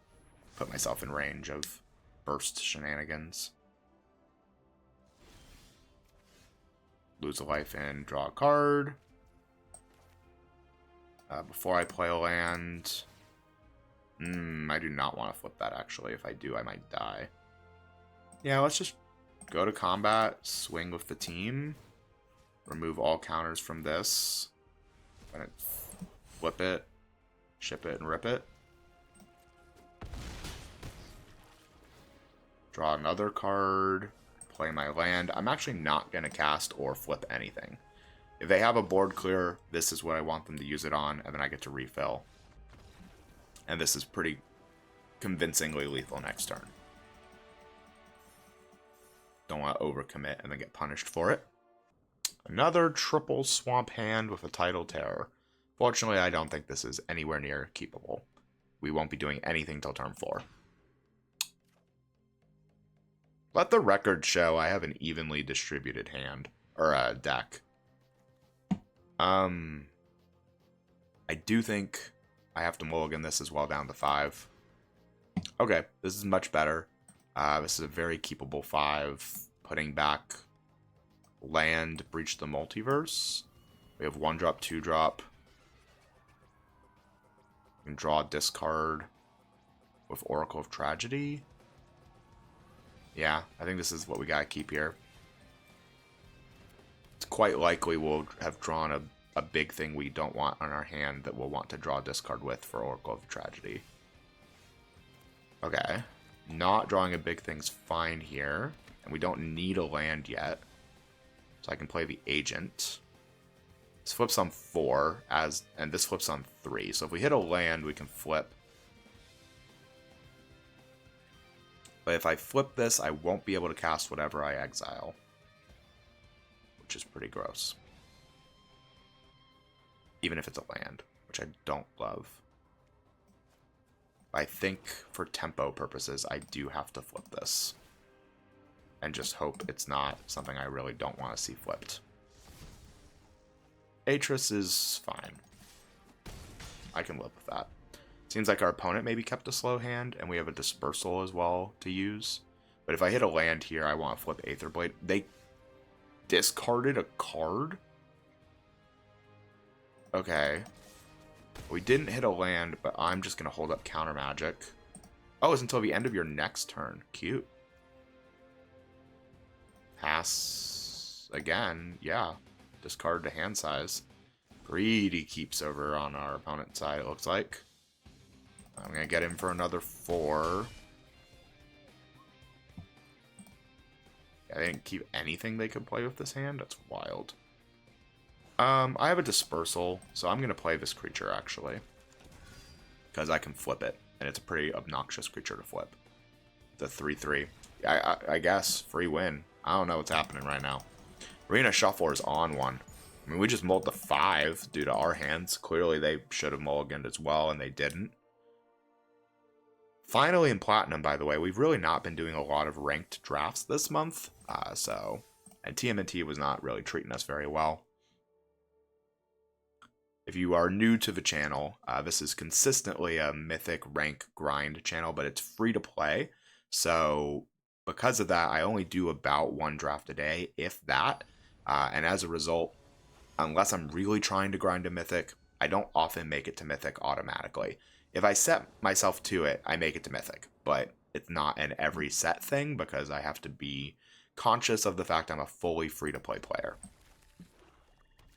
Put myself in range of burst shenanigans. Lose a life and draw a card. Before I play a land... I do not want to flip that, actually. If I do, I might die. Yeah, let's just go to combat, swing with the team, remove all counters from this, and flip it, ship it, and rip it. Draw another card, play my land. I'm actually not going to cast or flip anything. If they have a board clear, this is what I want them to use it on, and then I get to refill. And this is pretty convincingly lethal next turn. Don't want to overcommit and then get punished for it. Another triple swamp hand with a Tidal Terror. Fortunately, I don't think this is anywhere near keepable. We won't be doing anything till turn 4. Let the record show I have an evenly distributed hand, or deck. I do think I have to mulligan this as well down to 5. Okay, this is much better. This is a very keepable 5. Putting back land, Breach the Multiverse. We have 1-drop, 2-drop. We can draw a discard with Oracle of Tragedy. Yeah, I think this is what we gotta keep here. It's quite likely we'll have drawn a big thing we don't want on our hand that we'll want to draw a discard with for Oracle of Tragedy. Okay. Not drawing a big thing's fine here. And we don't need a land yet. So I can play the Agent. This flips on 4, and this flips on 3. So if we hit a land, we can flip. But if I flip this, I won't be able to cast whatever I exile. Which is pretty gross. Even if it's a land, which I don't love. I think for tempo purposes, I do have to flip this. And just hope it's not something I really don't want to see flipped. Atris is fine. I can live with that. Seems like our opponent maybe kept a slow hand, and we have a dispersal as well to use. But if I hit a land here, I want to flip Aetherblade. They discarded a card? Okay. We didn't hit a land, but I'm just going to hold up counter magic. Oh, it's until the end of your next turn. Cute. Pass again. Yeah. Discard to hand size. Greedy keeps over on our opponent's side, it looks like. I'm going to get him for another 4. I didn't keep anything they could play with this hand. That's wild. I have a dispersal, so I'm going to play this creature, actually. Because I can flip it, and it's a pretty obnoxious creature to flip. The 3/3. I guess. Free win. I don't know what's happening right now. Arena Shuffler is on one. I mean, we just mulled the 5 due to our hands. Clearly, they should have mulliganed as well, and they didn't. Finally, in Platinum, by the way, we've really not been doing a lot of ranked drafts this month. And TMNT was not really treating us very well. If you are new to the channel, this is consistently a Mythic rank grind channel, but it's free to play. So because of that, I only do about 1 draft a day, if that. And as a result, unless I'm really trying to grind a Mythic, I don't often make it to Mythic automatically. If I set myself to it, I make it to Mythic, but it's not an every set thing because I have to be conscious of the fact I'm a fully free-to-play player.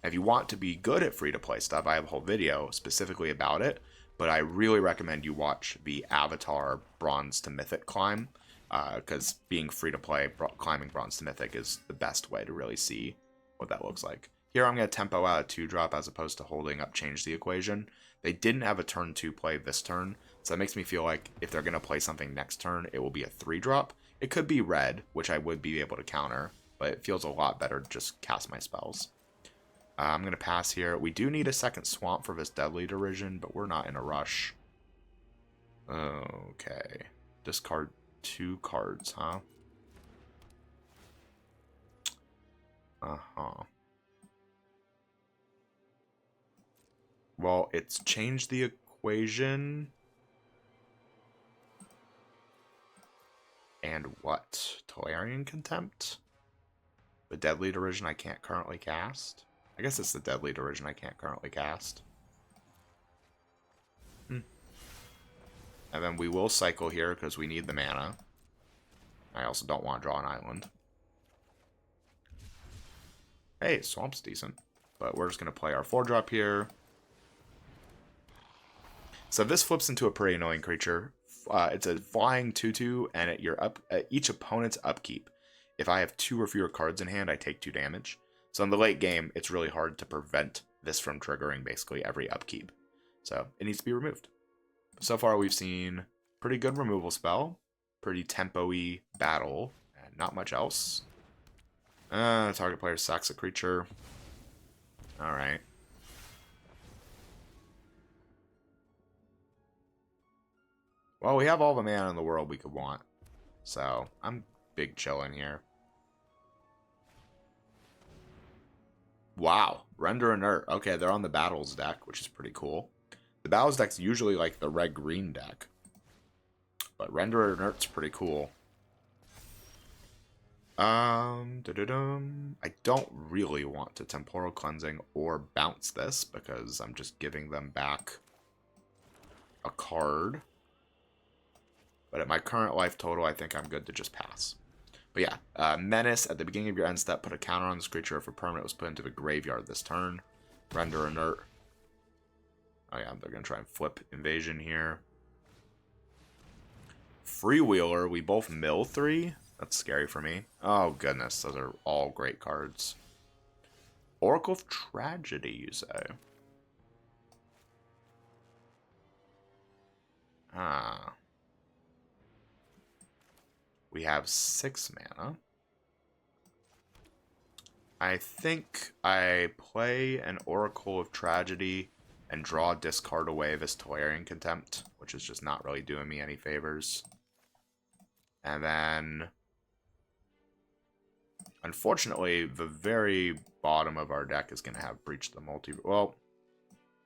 And if you want to be good at free-to-play stuff, I have a whole video specifically about it, but I really recommend you watch the Avatar Bronze to Mythic climb, because being free-to-play, climbing Bronze to Mythic is the best way to really see what that looks like. Here I'm going to tempo out a 2-drop as opposed to holding up Change the Equation. They didn't have a turn 2 play this turn, so that makes me feel like if they're going to play something next turn, it will be a 3-drop. It could be red, which I would be able to counter, but it feels a lot better to just cast my spells. I'm going to pass here. We do need a second swamp for this Deadly Derision, but we're not in a rush. Okay. Discard 2 cards, huh? Uh-huh. Well, it's changed the equation. And what? Tolarian Contempt? The Deadly Derision I can't currently cast? I guess it's the Deadly Derision I can't currently cast. And then we will cycle here because we need the mana. I also don't want to draw an island. Hey, Swamp's decent. But we're just going to play our 4-drop here. So if this flips into a pretty annoying creature, it's a flying 2/2, and at each opponent's upkeep, if I have 2 or fewer cards in hand, I take 2 damage. So in the late game, it's really hard to prevent this from triggering basically every upkeep. So it needs to be removed. So far we've seen pretty good removal spell, pretty tempo-y battle, and not much else. Target player sacks a creature. Alright. Well, we have all the mana in the world we could want. So I'm big chillin' here. Wow, Render Inert. Okay, they're on the Battles deck, which is pretty cool. The Battles deck's usually like the red-green deck. But Render Inert's pretty cool. I don't really want to Temporal Cleansing or bounce this, because I'm just giving them back a card. But at my current life total, I think I'm good to just pass. But yeah, Menace, at the beginning of your end step, put a counter on this creature if a permanent was put into the graveyard this turn. Render Inert. Oh yeah, they're going to try and flip Invasion here. Freewheeler, we both mill 3? That's scary for me. Oh goodness, those are all great cards. Oracle of Tragedy, you say? Ah. We have 6 mana. I think I play an Oracle of Tragedy and draw, discard away this Tolarian Contempt, which is just not really doing me any favors. And then, unfortunately, the very bottom of our deck is going to have Breach the Multiverse. Well,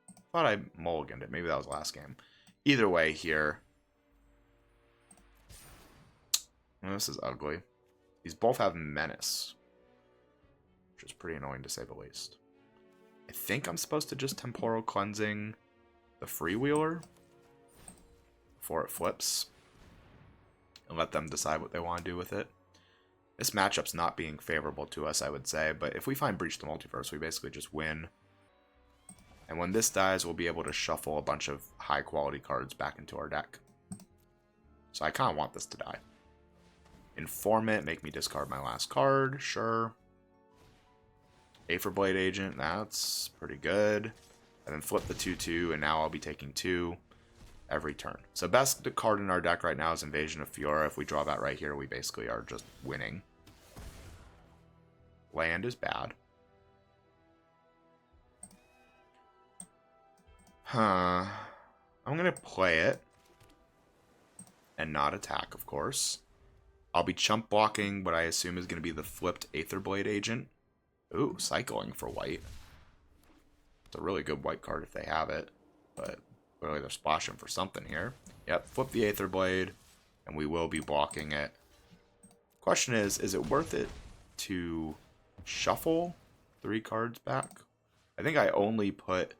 I thought I mulliganed it. Maybe that was last game. Either way here. Oh, this is ugly. These both have Menace, which is pretty annoying to say the least. I think I'm supposed to just Temporal Cleansing the Freewheeler before it flips and let them decide what they want to do with it. This matchup's not being favorable to us, I would say, but if we find Breach the Multiverse, we basically just win. And when this dies, we'll be able to shuffle a bunch of high-quality cards back into our deck. So I kind of want this to die. Informant, make me discard my last card, sure. Aetherblade Agent, that's pretty good. And then flip the 2/2, and now I'll be taking 2 every turn. So best card in our deck right now is Invasion of Fiora. If we draw that right here, we basically are just winning. Land is bad. Huh. I'm going to play it. And not attack, of course. I'll be chump blocking what I assume is going to be the flipped Aetherblade Agent. Ooh, cycling for white. It's a really good white card if they have it. But clearly they're splashing for something here. Yep, flip the Aetherblade. And we will be blocking it. Question is it worth it to shuffle 3 cards back? I think I only put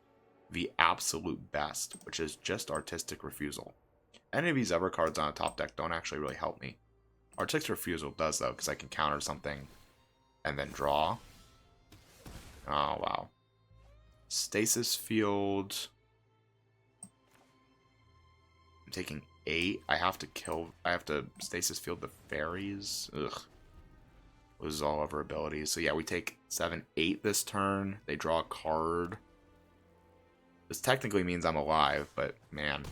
the absolute best, which is just Artistic Refusal. Any of these other cards on a top deck don't actually really help me. Artistic Refusal does, though, because I can counter something and then draw. Oh, wow. Stasis field. I'm taking 8. I have to stasis field the fairies. Ugh. Loses all of our abilities. So yeah, we take 7, 8 this turn. They draw a card. This technically means I'm alive, but man.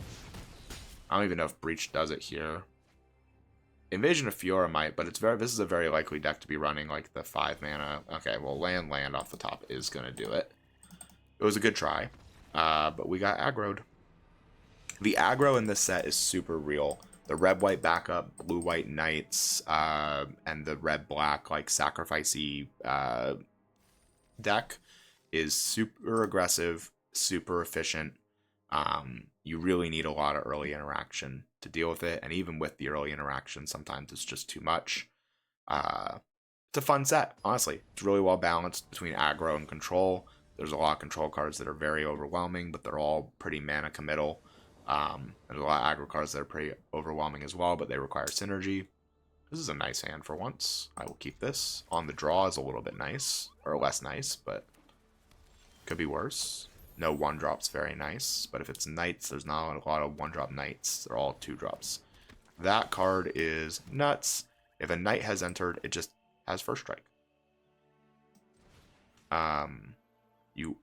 I don't even know if Breach does it here. Invasion of Fiora might, but this is a very likely deck to be running like the 5 mana. Okay, well land off the top is gonna do it. It was a good try. But we got aggroed. The aggro in this set is super real. The red-white backup, blue-white knights, and the red-black like sacrificey deck is super aggressive, super efficient. You really need a lot of early interaction to deal with it, and even with the early interaction, sometimes it's just too much. It's a fun set, honestly. It's really well balanced between aggro and control. There's a lot of control cards that are very overwhelming, but they're all pretty mana committal. There's a lot of aggro cards that are pretty overwhelming as well, but they require synergy. This is a nice hand for once. I will keep this. On the draw is a little bit nice, or less nice, but could be worse. No 1-drop's very nice, but if it's knights, there's not a lot of 1-drop knights. They're all 2-drops. That card is nuts. If a knight has entered, it just has first strike. You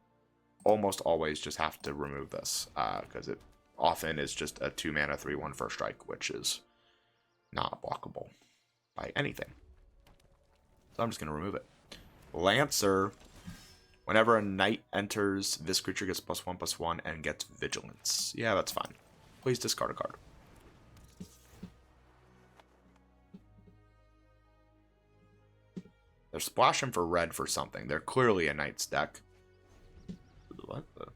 almost always just have to remove this, because it often is just a 2-mana 3/1 first strike, which is not blockable by anything. So I'm just going to remove it. Lancer. Whenever a knight enters, this creature gets +1/+1 and gets vigilance. Yeah, that's fine. Please discard a card. They're splashing for red for something. They're clearly a knight's deck. What the?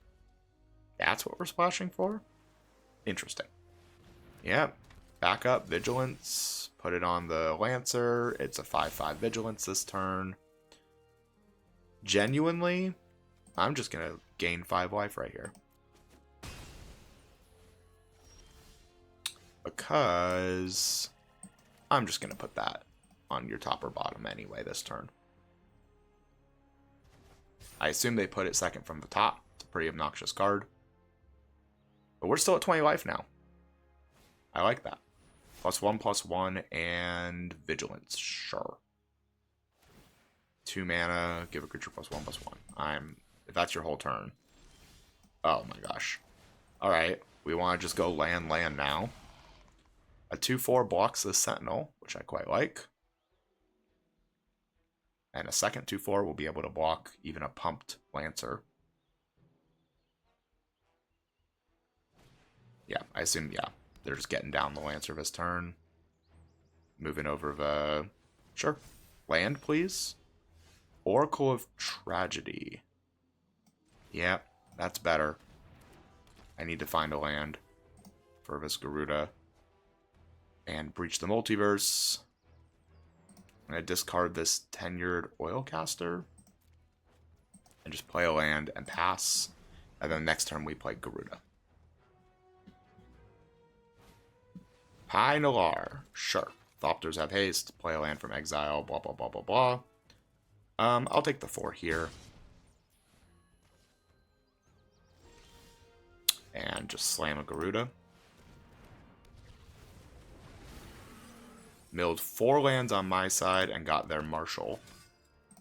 That's what we're splashing for? Interesting. Yeah. Backup, vigilance. Put it on the Lancer. It's a 5/5 vigilance this turn. Genuinely, I'm just going to gain 5 life right here. Because I'm just going to put that on your top or bottom anyway this turn. I assume they put it second from the top. It's a pretty obnoxious card. But we're still at 20 life now. I like that. +1/+1 and vigilance. Sure. 2 mana, give a creature +1/+1. If that's your whole turn. Oh my gosh. Alright, we want to just go land now. A 2/4 blocks the Sentinel, which I quite like. And a second 2/4 will be able to block even a pumped Lancer. Yeah, I assume, yeah. They're just getting down the Lancer this turn. Moving over the... Sure. Land, please. Oracle of Tragedy. Yeah, that's better. I need to find a land for this Garuda. And Breach the Multiverse. I'm going to discard this Tenured Oilcaster. And just play a land and pass. And then next turn we play Garuda. Pinelar. Sure. Thopters have haste. Play a land from exile. Blah, blah, blah, blah, blah. I'll take the 4 here. And just slam a Garuda. Milled 4 lands on my side and got their Marshal.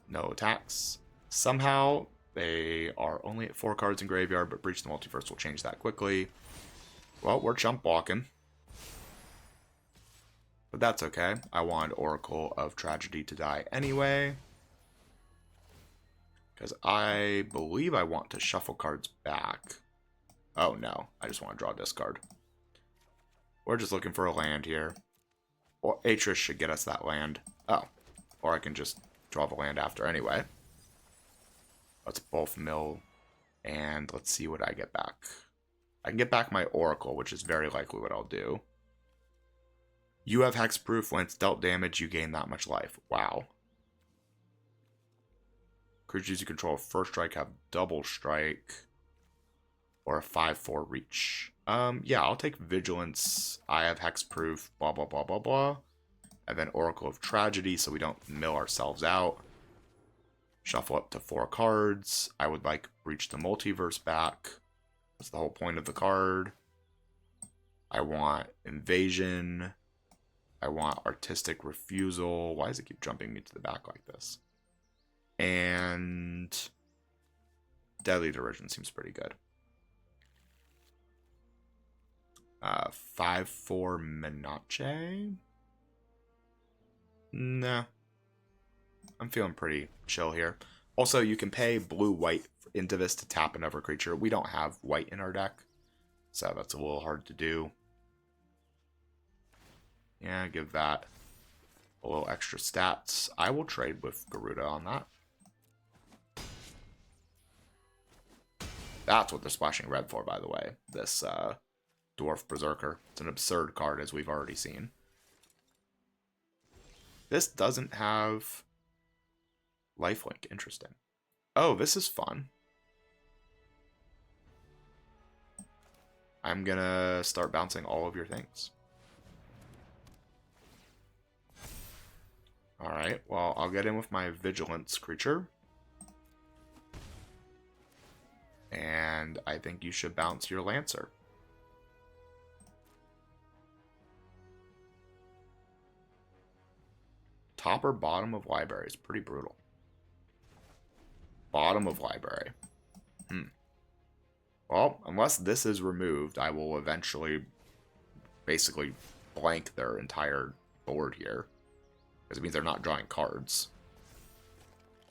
No attacks. Somehow, they are only at 4 cards in graveyard, but Breach the Multiverse will change that quickly. Well, we're chump blocking. But that's okay. I wanted Oracle of Tragedy to die anyway. Because I believe I want to shuffle cards back. Oh no, I just want to draw a discard. We're just looking for a land here. Or Atris should get us that land. Oh, or I can just draw the land after anyway. Let's both mill, and let's see what I get back. I can get back my Oracle, which is very likely what I'll do. You have hexproof. When it's dealt damage, you gain that much life. Wow. Creatures you control first strike have double strike. Or a 5/4 reach. Yeah, I'll take Vigilance. I have hexproof. Blah, blah, blah, blah, blah. And then Oracle of Tragedy so we don't mill ourselves out. Shuffle up to 4 cards. I would like Breach the Multiverse back. That's the whole point of the card. I want Invasion. I want Artistic Refusal. Why does it keep jumping me to the back like this? And Deadly Derision seems pretty good. 5/4 Menace? Nah. I'm feeling pretty chill here. Also, you can pay blue-white into this to tap another creature. We don't have white in our deck, so that's a little hard to do. Yeah, give that a little extra stats. I will trade with Garuda on that. That's what they're splashing red for, by the way. This Dwarf Berserker. It's an absurd card, as we've already seen. This doesn't have lifelink. Interesting. Oh, this is fun. I'm gonna start bouncing all of your things. Alright, well, I'll get in with my Vigilance creature. And I think you should bounce your Lancer. Top or bottom of library is pretty brutal. Bottom of library. Well, unless this is removed, I will eventually basically blank their entire board here. Because it means they're not drawing cards.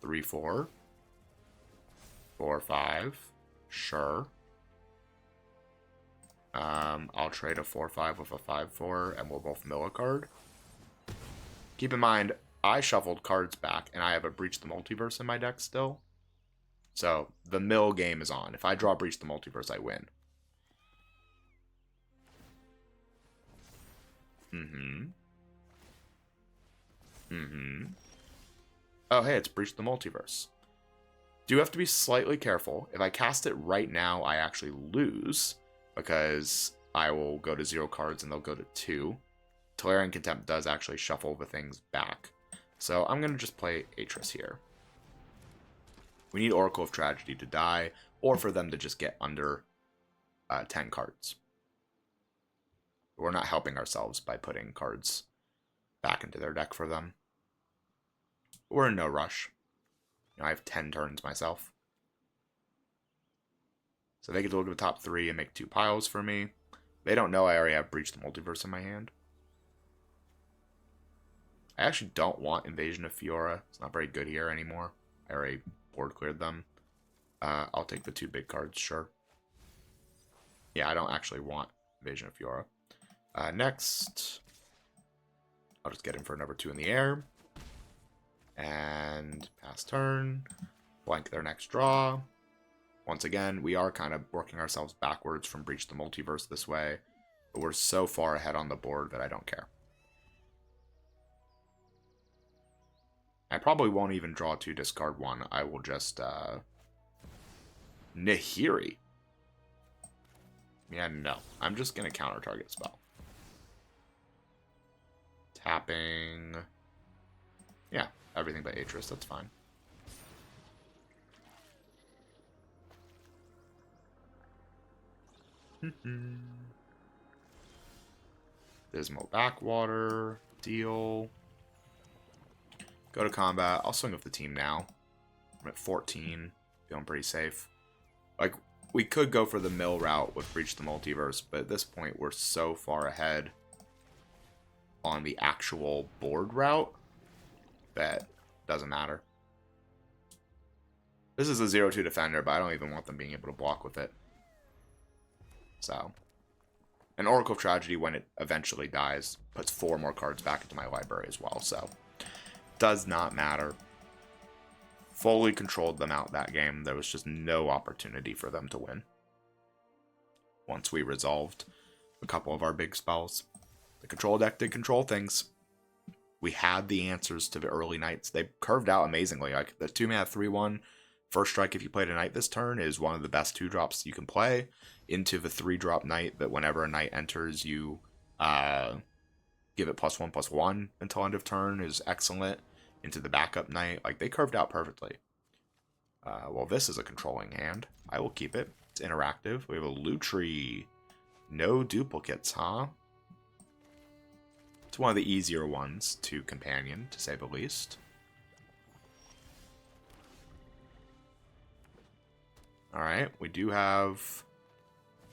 3, 4. 4, 5. Sure. I'll trade a 4-5 with a 5-4, and we'll both mill a card. Keep in mind, I shuffled cards back, and I have a Breach the Multiverse in my deck still. So, the mill game is on. If I draw Breach the Multiverse, I win. Oh, hey, it's Breach the Multiverse. Do have to be slightly careful. If I cast it right now, I actually lose, because I will go to 0 cards and they'll go to 2. Tolarian Contempt does actually shuffle the things back. So I'm going to just play Atris here. We need Oracle of Tragedy to die, or for them to just get under 10 cards. We're not helping ourselves by putting cards back into their deck for them. We're in no rush. You know, I have 10 turns myself. So they get to look at the top 3 and make 2 piles for me. They don't know I already have Breach the Multiverse in my hand. I actually don't want Invasion of Fiora. It's not very good here anymore. I already board cleared them. I'll take the 2 big cards, sure. Yeah, I don't actually want Invasion of Fiora. Next, I'll just get him for number 2 in the air. And pass turn. Blank their next draw. Once again, we are kind of working ourselves backwards from Breach the Multiverse this way. But we're so far ahead on the board that I don't care. I probably won't even draw 2, discard 1. I will just, Nahiri. Yeah, no. I'm just going to counter target spell. Tapping. Yeah, everything but Atris, that's fine. Dismal Backwater. Deal. Go to combat. I'll swing with the team now. I'm at 14. Feeling pretty safe. Like, we could go for the mill route with Breach the Multiverse, but at this point, we're so far ahead on the actual board route that doesn't matter. This is a 0-2 defender, but I don't even want them being able to block with it. So, an Oracle of Tragedy, when it eventually dies, puts 4 more cards back into my library as well, so does not matter. Fully controlled them out that game. There was just no opportunity for them to win. Once we resolved a couple of our big spells. The control deck did control things. We had the answers to the early knights. They curved out amazingly. Like the 2-mana 3/1 first strike if you played a knight this turn is one of the best 2-drops you can play. Into the 3-drop knight that whenever a knight enters, you give it +1/+1 until end of turn is excellent. Into the backup knight. Like, they curved out perfectly. Well, this is a controlling hand. I will keep it. It's interactive. We have a Lutri. No duplicates, huh? It's one of the easier ones to companion, to say the least. Alright, we do have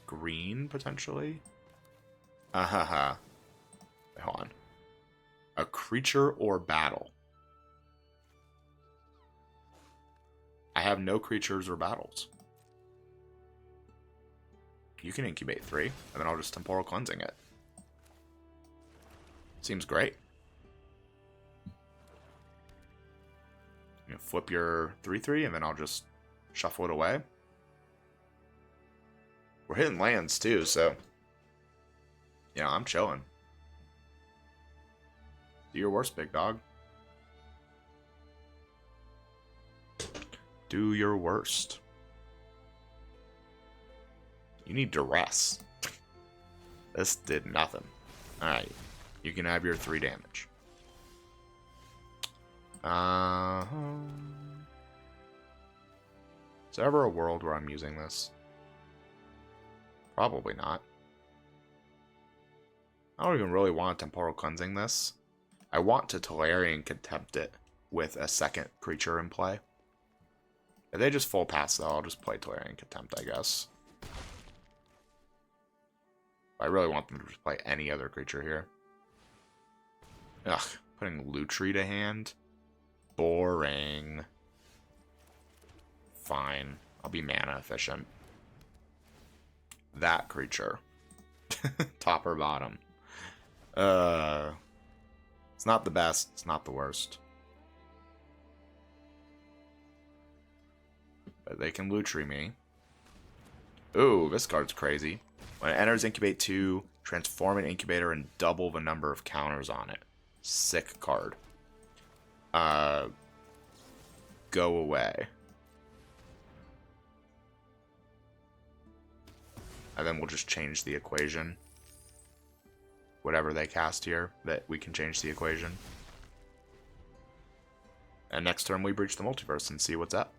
green, potentially. Hold on. A creature or battle. I have no creatures or battles. You can incubate 3, and then I'll just temporal cleansing it. Seems great. You flip your 3/3, and then I'll just shuffle it away. We're hitting lands too, so yeah, I'm chilling. Do your worst, big dog. Do your worst. You need duress. This did nothing. Alright. You can have your 3 damage. Is there ever a world where I'm using this? Probably not. I don't even really want temporal cleansing this. I want to Tolarian Contempt it with a second creature in play. If they just full pass though, I'll just play Tolarian Contempt, I guess. I really want them to just play any other creature here. Ugh, putting Lutri to hand? Boring. Fine, I'll be mana efficient. That creature. Top or bottom? It's not the best, it's not the worst. But they can Lutri me. Ooh, this card's crazy. When it enters Incubate 2, transform an Incubator and double the number of counters on it. Sick card. Go away. And then we'll just change the equation. Whatever they cast here, that we can change the equation. And next turn we breach the multiverse and see what's up.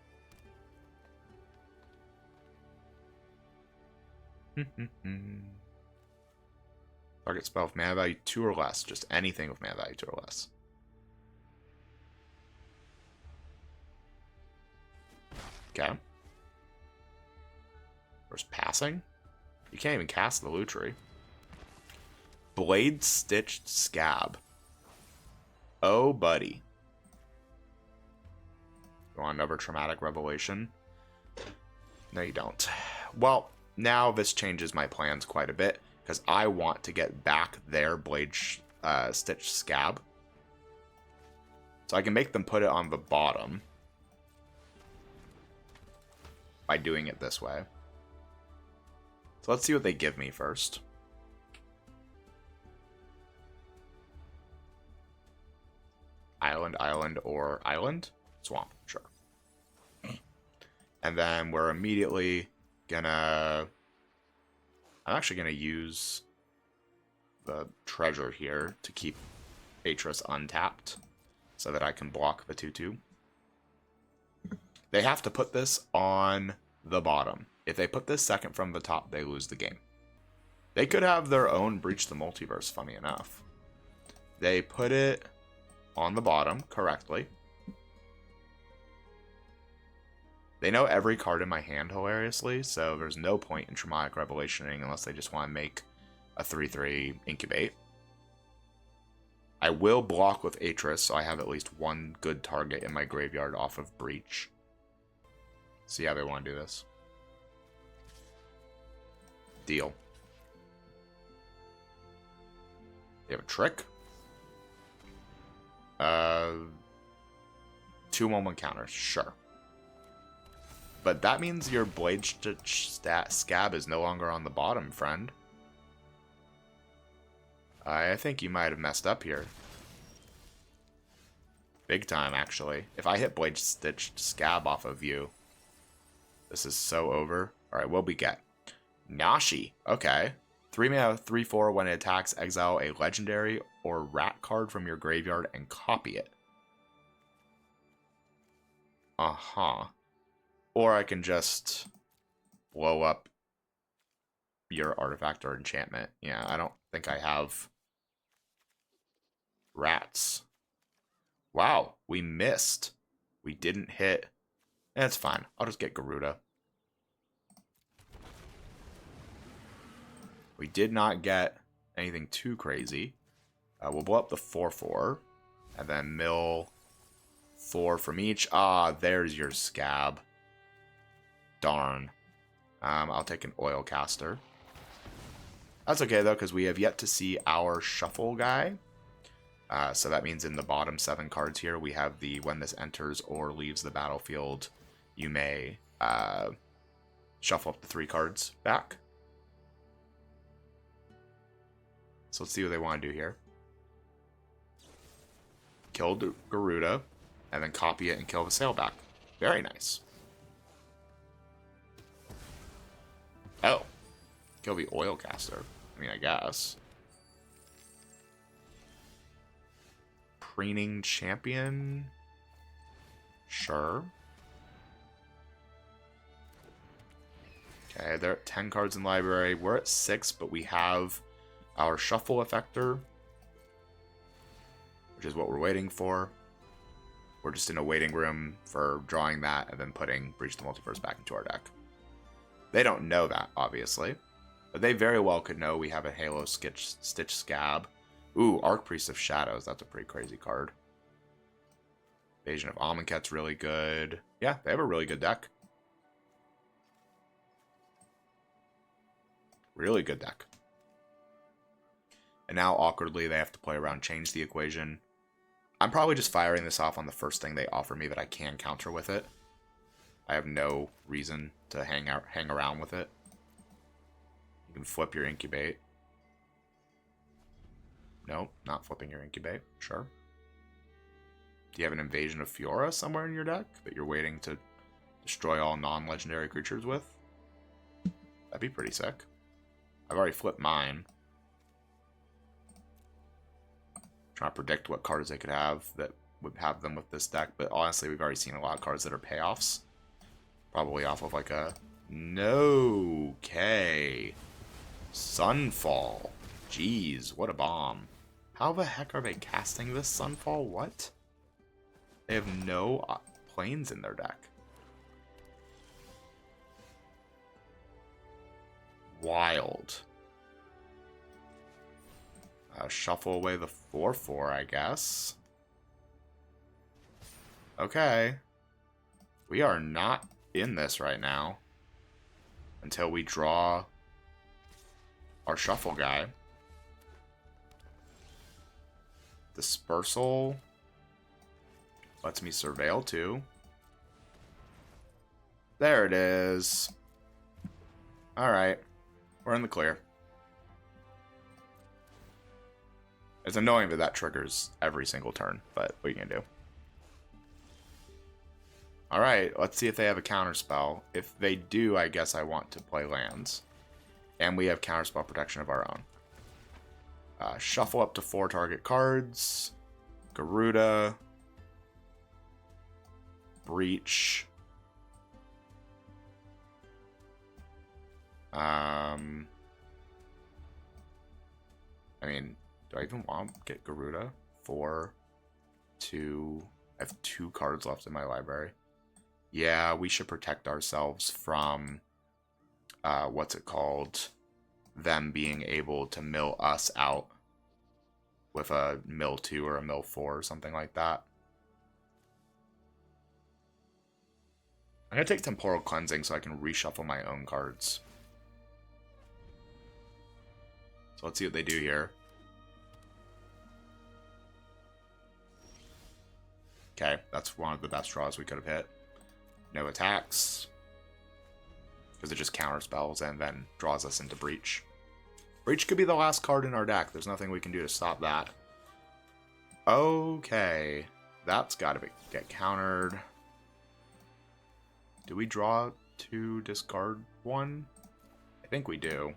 Target spell with mana value 2 or less. Just anything with mana value 2 or less. Okay. There's passing. You can't even cast the Lutri. Blade Stitched Scab. Oh, buddy. You want another traumatic revelation? No, you don't. Well, now this changes my plans quite a bit, because I want to get back their Blade Stitched Scab. So I can make them put it on the bottom by doing it this way. So let's see what they give me first. Island, island, or island? Swamp, sure. And then we're immediately gonna... I'm actually gonna use the treasure here to keep Atris untapped so that I can block the 2/2. They have to put this on the bottom. If they put this second from the top, they lose the game. They could have their own Breach the Multiverse, funny enough. They put it on the bottom correctly. They know every card in my hand, hilariously, so there's no point in Traumatic Revelationing unless they just want to make a 3/3 Incubate. I will block with Atris, so I have at least one good target in my graveyard off of Breach. See how they want to do this. Deal. You have a trick? 2/1/1 counters, sure. But that means your Blade Stitch Scab is no longer on the bottom, friend. I think you might have messed up here. Big time, actually. If I hit Blade Stitch Scab off of you, this is so over. Alright, what we get? Nashi. Okay. 3 mana, 3/4. When it attacks, exile a legendary or rat card from your graveyard and copy it. Uh-huh. Or I can just blow up your artifact or enchantment. Yeah, I don't think I have rats. Wow, we missed. We didn't hit. That's fine. I'll just get Garuda. We did not get anything too crazy. We'll blow up the 4/4. And then mill 4 from each. Ah, there's your scab. Darn. I'll take an oil caster. That's okay, though, because we have yet to see our shuffle guy. So that means in the bottom 7 cards here, we have the when this enters or leaves the battlefield, you may shuffle up the 3 cards back. So let's see what they want to do here. Kill Garuda, and then copy it and kill the sailback. Very nice. Oh. Kill the oil caster. I mean, I guess. Preening champion? Sure. Okay, they're at 10 cards in library. We're at 6, but we have our shuffle effector, which is what we're waiting for. We're just in a waiting room for drawing that and then putting Breach the Multiverse back into our deck. They don't know that, obviously. But they very well could know we have a Halo Stitch Scab. Ooh, Archpriest of Shadows. That's a pretty crazy card. Invasion of Amonkhet's really good. Yeah, they have a really good deck. Really good deck. And now, awkwardly, they have to play around, change the equation. I'm probably just firing this off on the first thing they offer me that I can counter with it. I have no reason to hang around with it. You can flip your incubate. Nope, not flipping your incubate. Sure. Do you have an Invasion of Fiora somewhere in your deck that you're waiting to destroy all non-legendary creatures with? That'd be pretty sick. I've already flipped mine. Trying to predict what cards they could have that would have them with this deck, but honestly, we've already seen a lot of cards that are payoffs. Probably off of like a... No. Okay. Sunfall. Jeez, what a bomb. How the heck are they casting this Sunfall? What? They have no planes in their deck. Wild. Shuffle away the 4/4, I guess. Okay. We are not in this right now until we draw our shuffle guy. Dispersal lets me surveil too. There it is. Alright. We're in the clear. It's annoying that that triggers every single turn, but what are you going to do? Alright, let's see if they have a counterspell. If they do, I guess I want to play lands. And we have counterspell protection of our own. Shuffle up to 4 target cards. Garuda. Breach. I mean, do I even want to get Garuda? 4, 2. I have 2 cards left in my library. Yeah, we should protect ourselves from, what's it called? Them being able to mill us out with a mill 2 or a mill 4 or something like that. I'm going to take Temporal Cleansing so I can reshuffle my own cards. So let's see what they do here. Okay, that's one of the best draws we could have hit. No attacks. Because it just counterspells and then draws us into Breach. Breach could be the last card in our deck. There's nothing we can do to stop that. Okay. That's got to get countered. Do we draw to discard 1? I think we do.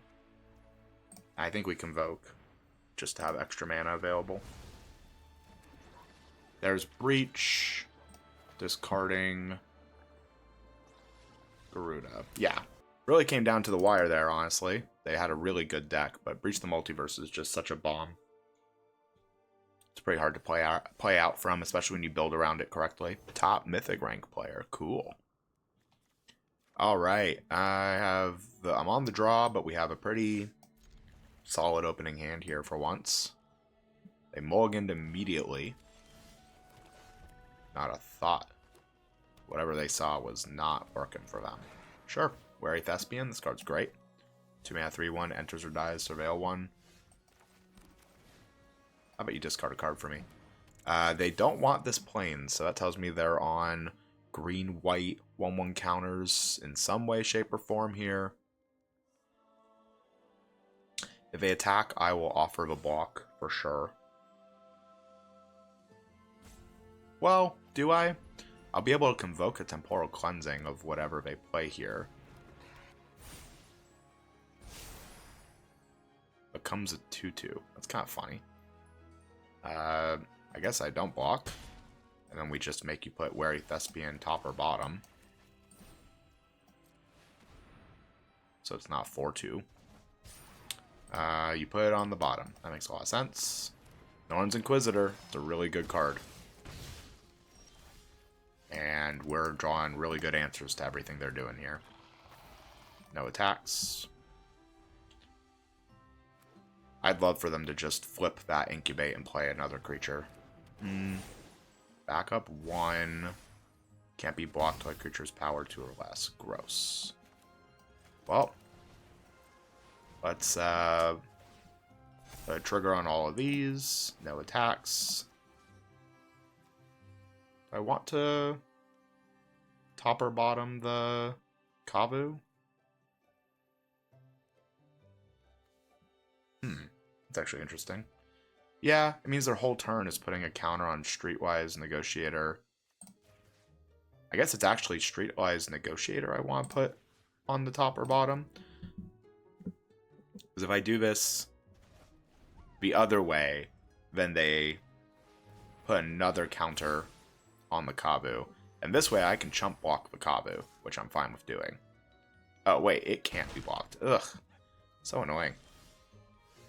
I think we Convoke just to have extra mana available. There's Breach. Discarding. Garuda. Yeah. Really came down to the wire there, honestly. They had a really good deck, but Breach the Multiverse is just such a bomb. It's pretty hard to play out from, especially when you build around it correctly. Top Mythic rank player. Cool. Alright. I'm on the draw, but we have a pretty solid opening hand here for once. They mulliganed immediately. Not a thought. Whatever they saw was not working for them. Sure. Wary Thespian. This card's great. 2-mana 3/1. Enters or dies. Surveil 1. How about you discard a card for me? They don't want this plane, so that tells me they're on green-white 1/1 counters in some way, shape, or form here. If they attack, I will offer the block for sure. Well, do I? I'll be able to convoke a Temporal Cleansing of whatever they play here. Becomes a 2/2. That's kind of funny. I guess I don't block. And then we just make you put Wary Thespian top or bottom. So it's not 4/2. You put it on the bottom. That makes a lot of sense. Norn's Inquisitor. It's a really good card. And we're drawing really good answers to everything they're doing here. No attacks. I'd love for them to just flip that Incubate and play another creature. Back up 1. Can't be blocked by creature's power 2 or less. Gross. Well, let's put a trigger on all of these. No attacks. I want to top or bottom the Kavu. It's actually interesting. Yeah, it means their whole turn is putting a counter on Streetwise Negotiator. I guess it's actually Streetwise Negotiator I want to put on the top or bottom. Because if I do this the other way, then they put another counter on the Kavu. And this way I can chump block the Kavu, which I'm fine with doing. Oh, wait, it can't be blocked. Ugh. So annoying.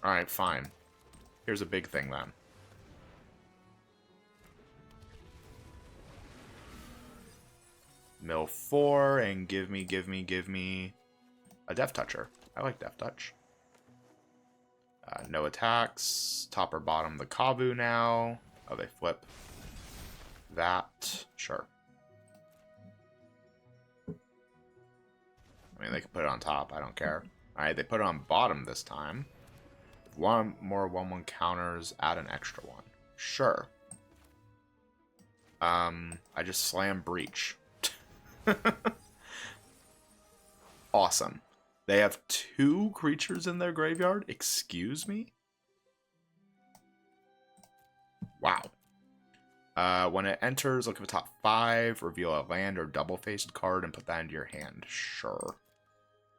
Alright, fine. Here's a big thing then. Mill 4 and give me a Death Toucher. I like Death Touch. No attacks. Top or bottom the Kavu now. Oh, they flip. That. Sure. I mean, they can put it on top. I don't care. Alright, they put it on bottom this time. One more 1/1 counters, add an extra one. Sure. I just slam Breach. Awesome. They have 2 creatures in their graveyard? Excuse me? Wow. When it enters, look at the top 5, reveal a land or double-faced card, and put that into your hand. Sure.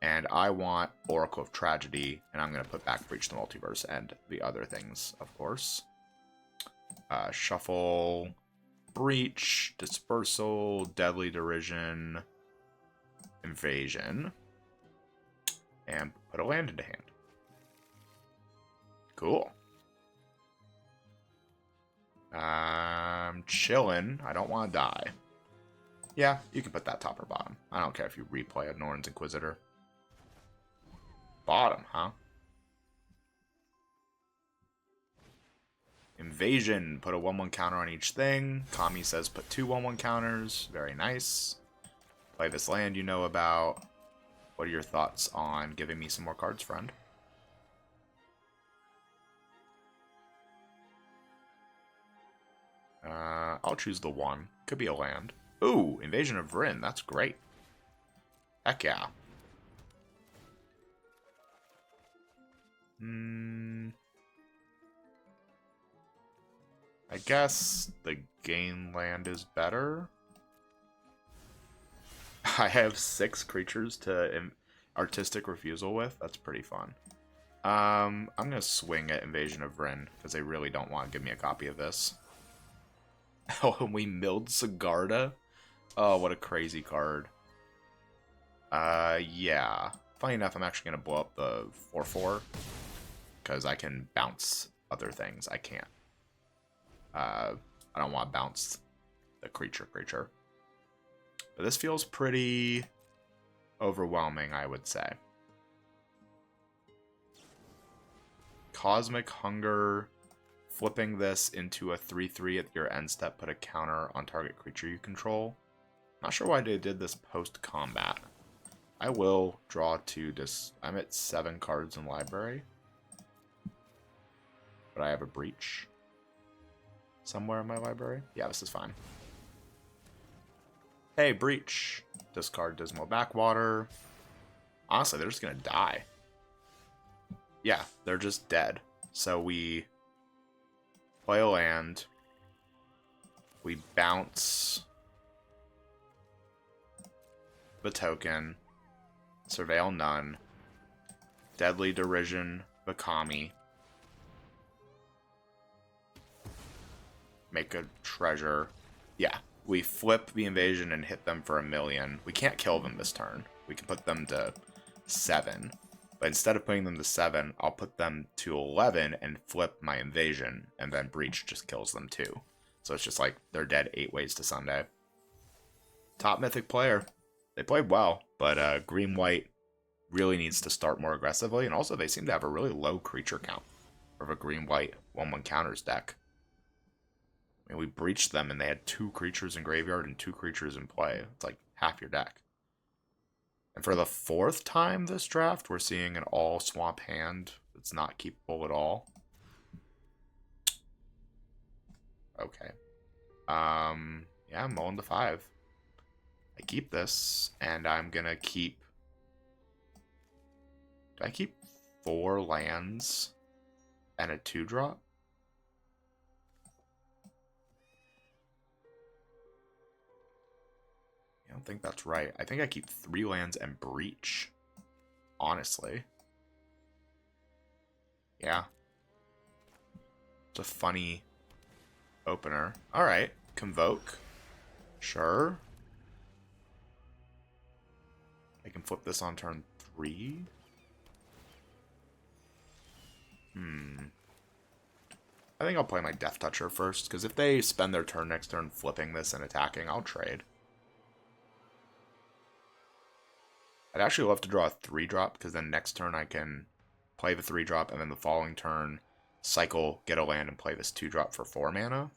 And I want Oracle of Tragedy, and I'm going to put back Breach the Multiverse and the other things, of course. Shuffle, Breach, Dispersal, Deadly Derision, Invasion, and put a land into hand. Cool. I'm chilling. I don't want to die. Yeah, you can put that top or bottom. I don't care if you replay a Norn's Inquisitor. Bottom, huh? Invasion. Put a 1/1 counter on each thing. Kami says put 2 1/1 counters. Very nice. Play this land you know about. What are your thoughts on giving me some more cards, friend? I'll choose the 1. Could be a land. Ooh, Invasion of Vryn. That's great. Heck yeah. I guess the gain land is better. I have 6 creatures to Artistic Refusal with. That's pretty fun. I'm going to swing at Invasion of Vryn, because they really don't want to give me a copy of this. Oh, and we milled Sigarda? Oh, what a crazy card. Yeah. Funny enough, I'm actually going to blow up the 4/4 because I can bounce other things. I can't. I don't want to bounce the creature. But this feels pretty overwhelming, I would say. Cosmic Hunger. Flipping this into a 3/3 at your end step, put a counter on target creature you control. Not sure why they did this post-combat. I will draw 2 this. I'm at 7 cards in library. But I have a Breach somewhere in my library. Yeah, this is fine. Hey, Breach. Discard Dismal Backwater. Honestly, they're just going to die. Yeah, they're just dead. So we play a land. We bounce the token. Surveil none. Deadly Derision, Bakami. Make a treasure. Yeah, we flip the invasion and hit them for 1,000,000. We can't kill them this turn. We can put them to 7. But instead of putting them to 7, I'll put them to 11 and flip my invasion, and then Breach just kills them too. So it's just like they're dead 8 ways to Sunday. Top Mythic player. They played well, but green-white really needs to start more aggressively, and also they seem to have a really low creature count of a green-white 1/1 counters deck. I mean, we breached them, and they had 2 creatures in graveyard and 2 creatures in play. It's like half your deck. And for the 4th time this draft, we're seeing an all-swamp hand that's not keepable at all. Okay. Yeah, I'm mulling to 5. I keep this, and I'm gonna keep... Do I keep 4 lands and a 2-drop? I don't think that's right. I think I keep 3 lands and Breach. Honestly. Yeah. It's a funny opener. Alright. Convoke. Sure. I can flip this on turn 3. I think I'll play my Death Toucher first, because if they spend their turn next turn flipping this and attacking, I'll trade. I'd actually love to draw a 3-drop, because then next turn I can play the 3-drop, and then the following turn cycle, get a land, and play this 2-drop for 4 mana.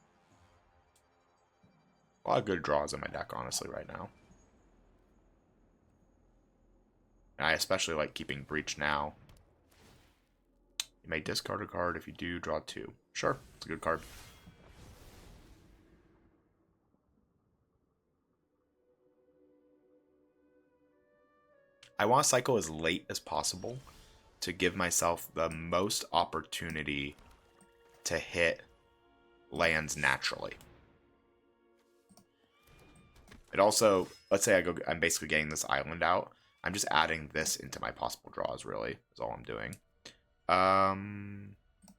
A lot of good draws in my deck, honestly, right now. And I especially like keeping Breach now. You may discard a card. If you do, draw 2. Sure, it's a good card. I want to cycle as late as possible to give myself the most opportunity to hit lands naturally. It also, let's say I'm basically getting this island out. I'm just adding this into my possible draws, really, is all I'm doing.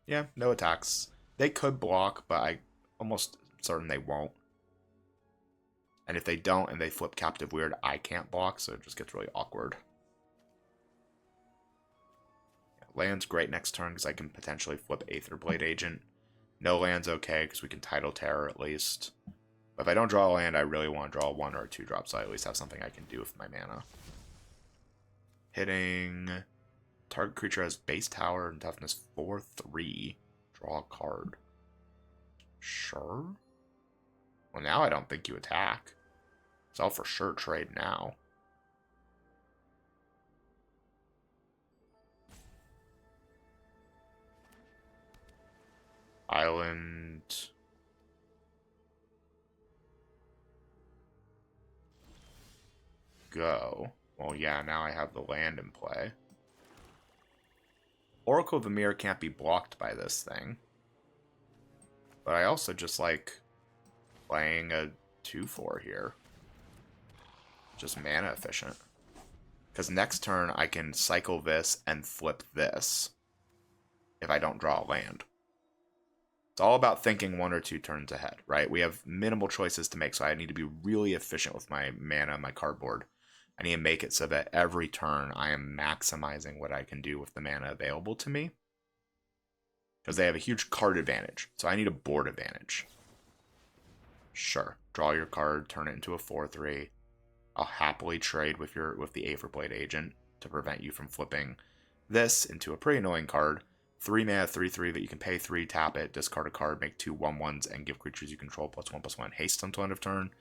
Yeah, no attacks. They could block, but I'm almost certain they won't. And if they don't and they flip Captive Weird, I can't block, so it just gets really awkward. Yeah, land's great next turn because I can potentially flip Aetherblade Agent. No land's okay because we can Tidal Terror at least. But if I don't draw a land, I really want to draw a 1 or a 2-drop, so I at least have something I can do with my mana. Hitting... Target creature has base tower and toughness 4/3. Draw a card. Sure. Well, now I don't think you attack. So I'll for sure trade now. Island. Go. Well, yeah, now I have the land in play. Oracle of the Mirror can't be blocked by this thing. But I also just like playing a 2/4 here. Just mana efficient. Because next turn I can cycle this and flip this if I don't draw a land. It's all about thinking 1 or 2 turns ahead, right? We have minimal choices to make, so I need to be really efficient with my mana and my cardboard. I need to make it so that every turn I am maximizing what I can do with the mana available to me. Because they have a huge card advantage. So I need a board advantage. Sure. Draw your card, turn it into a 4/3. I'll happily trade with the Aetherblade Agent to prevent you from flipping this into a pretty annoying card. 3 mana, 3/3 that you can pay 3, tap it, discard a card, make 2 1/1s, and give creatures you control +1/+1 haste until end of turn.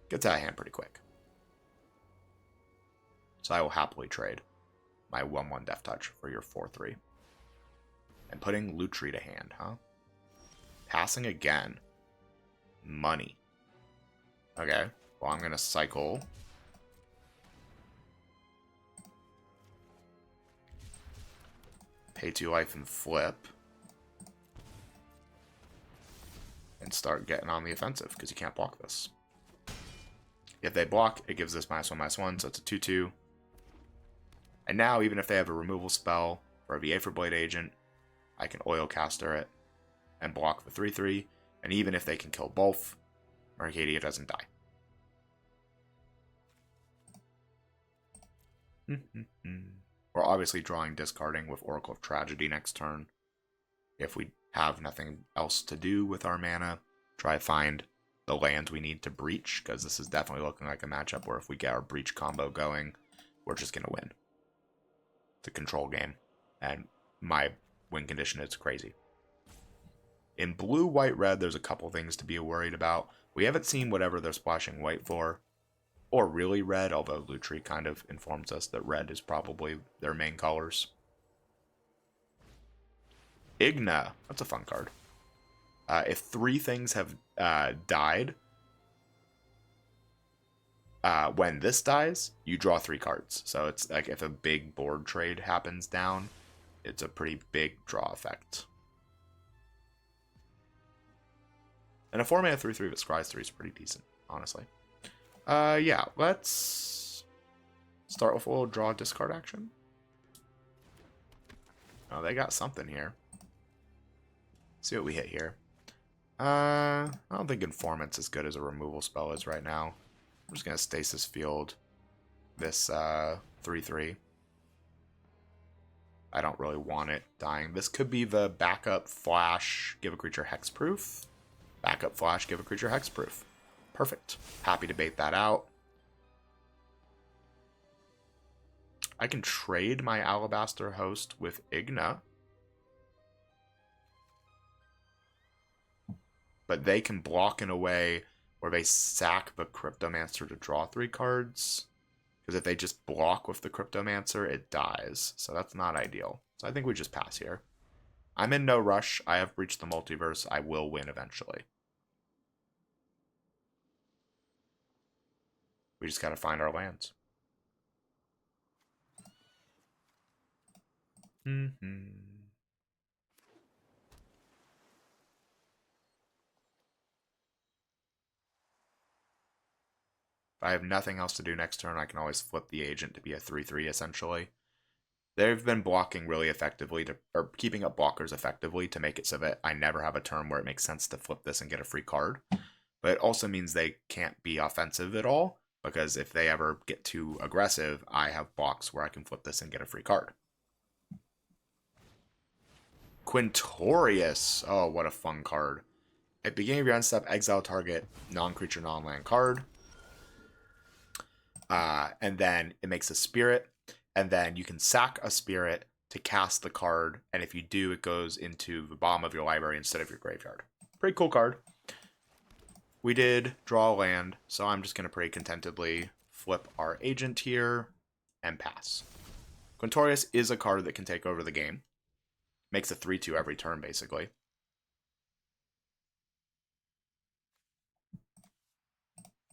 Gets out of hand pretty quick. So I will happily trade my 1/1 Death Touch for your 4/3. And putting Lutri to hand, huh? Passing again. Money. Okay, well, I'm going to cycle. Pay 2 life and flip. And start getting on the offensive, because you can't block this. If they block, it gives this -1/-1, so it's a 2/2. And now, even if they have a removal spell for the Aetherblade Agent, I can Oilcaster it and block the 3/3. And even if they can kill both, Mercadia doesn't die. We're obviously drawing discarding with Oracle of Tragedy next turn. If we have nothing else to do with our mana, try to find the lands we need to breach, because this is definitely looking like a matchup where if we get our breach combo going, we're just going to win. It's a control game, and my win condition is crazy. In blue, white, red, there's a couple things to be worried about. We haven't seen whatever they're splashing white for, or really red, although Lutri kind of informs us that red is probably their main colors. Igna, that's a fun card. If 3 things have died, when this dies, you draw 3 cards. So it's like if a big board trade happens down, it's a pretty big draw effect. And a 4 mana 3/3 with Scry's 3 is pretty decent, honestly. Yeah, let's start with a little draw discard action. Oh, they got something here. See what we hit here. I don't think Informant's as good as a removal spell is right now. I'm just going to Stasis Field this 3/3. I don't really want it dying. This could be the backup flash, give a creature hexproof. Backup flash, give a creature hexproof. Perfect. Happy to bait that out. I can trade my Alabaster Host with Igna. But they can block in a way where they sack the Cryptomancer to draw 3 cards. Because if they just block with the Cryptomancer, it dies. So that's not ideal. So I think we just pass here. I'm in no rush. I have breached the multiverse. I will win eventually. We just gotta find our lands. If I have nothing else to do next turn, I can always flip the agent to be a 3/3 essentially. They've been blocking really effectively, or keeping up blockers effectively to make it so that I never have a turn where it makes sense to flip this and get a free card. But it also means they can't be offensive at all, because if they ever get too aggressive, I have blocks where I can flip this and get a free card. Quintorius. Oh, what a fun card. At the beginning of your end step, exile target non-creature, non-land card. And then it makes a spirit. And then you can sack a spirit to cast the card. And if you do, it goes into the bottom of your library instead of your graveyard. Pretty cool card. We did draw a land, so I'm just going to pretty contentedly flip our agent here and pass. Quintorius is a card that can take over the game. Makes a 3/2 every turn, basically.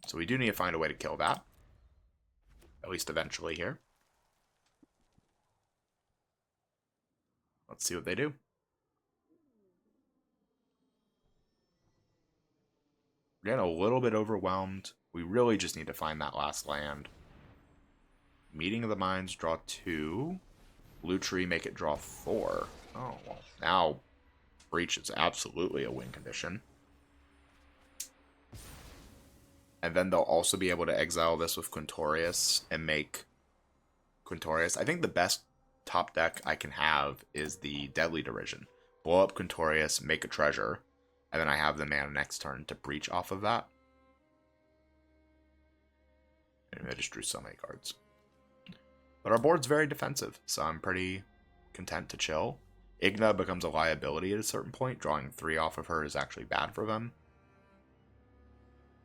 So we do need to find a way to kill that. At least eventually here. Let's see what they do. We're getting a little bit overwhelmed. We really just need to find that last land. Meeting of the Minds, draw 2. Lutri, make it draw 4. Oh, well, now Breach is absolutely a win condition. And then they'll also be able to exile this with Quintorius and make Quintorius. I think the best top deck I can have is the Deadly Derision. Blow up Quintorius, make a treasure, and then I have the mana next turn to breach off of that. And I just drew so many cards. But our board's very defensive, so I'm pretty content to chill. Igna becomes a liability at a certain point. Drawing 3 off of her is actually bad for them.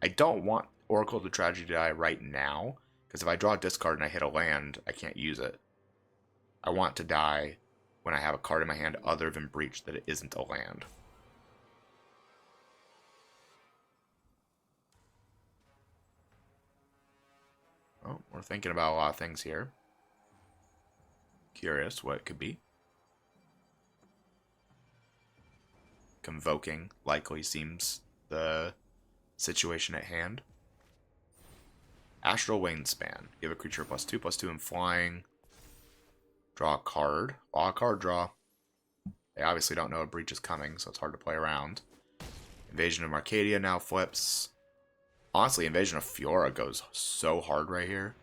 I don't want Oracle to Tragedy die right now, because if I draw a discard and I hit a land, I can't use it. I want to die when I have a card in my hand other than Breach that it isn't a land. Oh, we're thinking about a lot of things here. Curious what it could be. Convoking likely seems the situation at hand. Astral Wingspan. Give a creature +2/+2 and flying. Draw a card. Card draw. They obviously don't know a breach is coming, so it's hard to play around. Invasion of Arcadia now flips. Honestly, Invasion of Fiora goes so hard right here.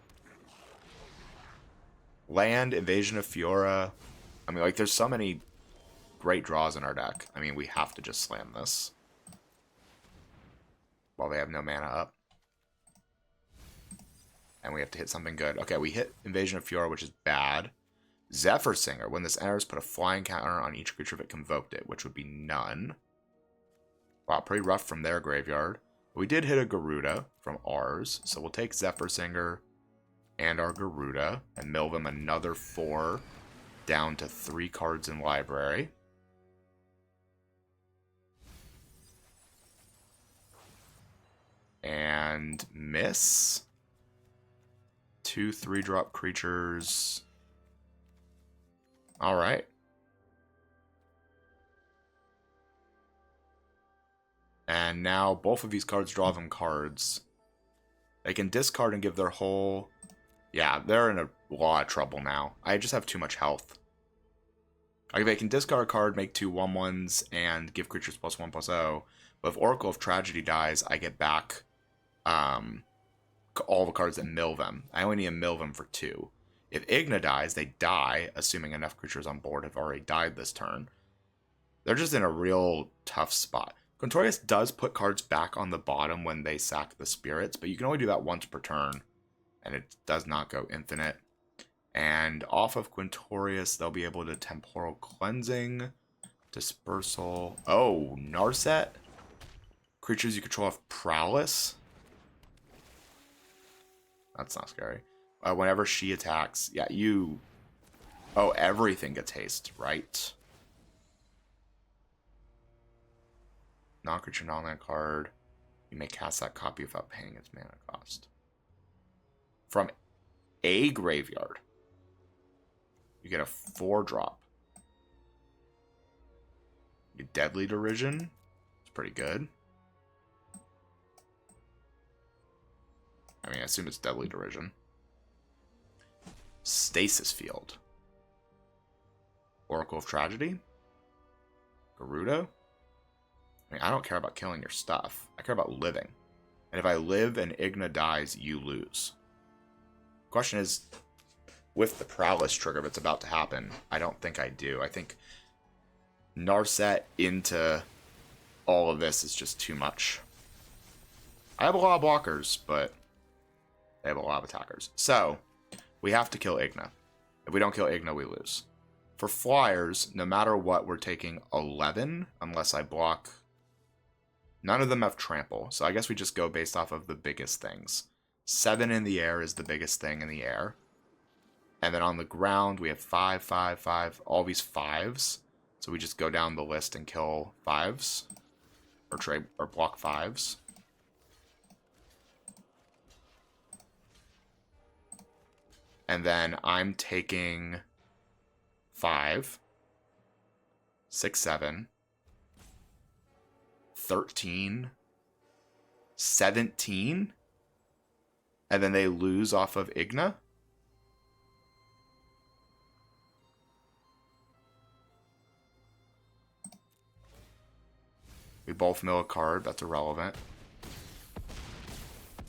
Land, Invasion of Fiora. I mean, like, there's so many great draws in our deck. I mean, we have to just slam this while they have no mana up. And we have to hit something good. Okay, we hit Invasion of Fiora, which is bad. Zephyr Singer. When this enters, put a flying counter on each creature that convoked it, which would be none. Wow, pretty rough from their graveyard. We did hit a Garuda from ours, so we'll take Zephyr Singer and our Garuda and mill them another 4 down to 3 cards in library. And miss. 2 3-drop creatures. All right. And now both of these cards draw them cards. They can discard and give their whole... Yeah, they're in a lot of trouble now. I just have too much health. Like, they can discard a card, make 2 1/1s, and give creatures +1/+0. But if Oracle of Tragedy dies, I get back all the cards that mill them. I only need to mill them for 2. If Igna dies, they die, assuming enough creatures on board have already died this turn. They're just in a real tough spot. Quintorius does put cards back on the bottom when they sack the spirits, but you can only do that once per turn, and it does not go infinite. And off of Quintorius, they'll be able to Temporal Cleansing, Dispersal. Oh, Narset? Creatures you control have Prowess? That's not scary. Whenever she attacks, yeah, you... Oh, everything gets haste, right? Non-creature, non-land card. You may cast that copy without paying its mana cost. From a graveyard, you get a 4-drop. You get Deadly Derision. It's pretty good. I mean, I assume it's Deadly Derision. Stasis Field. Oracle of Tragedy. Garuda. I mean, I don't care about killing your stuff. I care about living. And if I live and Igna dies, you lose. Question is, with the Prowess trigger that's about to happen, I don't think I do. I think Narset into all of this is just too much. I have a lot of blockers, but they have a lot of attackers. So, we have to kill Igna. If we don't kill Igna, we lose. For flyers, no matter what, we're taking 11, unless I block. None of them have trample, so I guess we just go based off of the biggest things. 7 in the air is the biggest thing in the air. And then on the ground, we have 5, 5, 5, all these 5s. So we just go down the list and kill 5s. Or block 5s. And then I'm taking 5, 6, 7, 13, 17, and then they lose off of Igna. We both mill a card, that's irrelevant.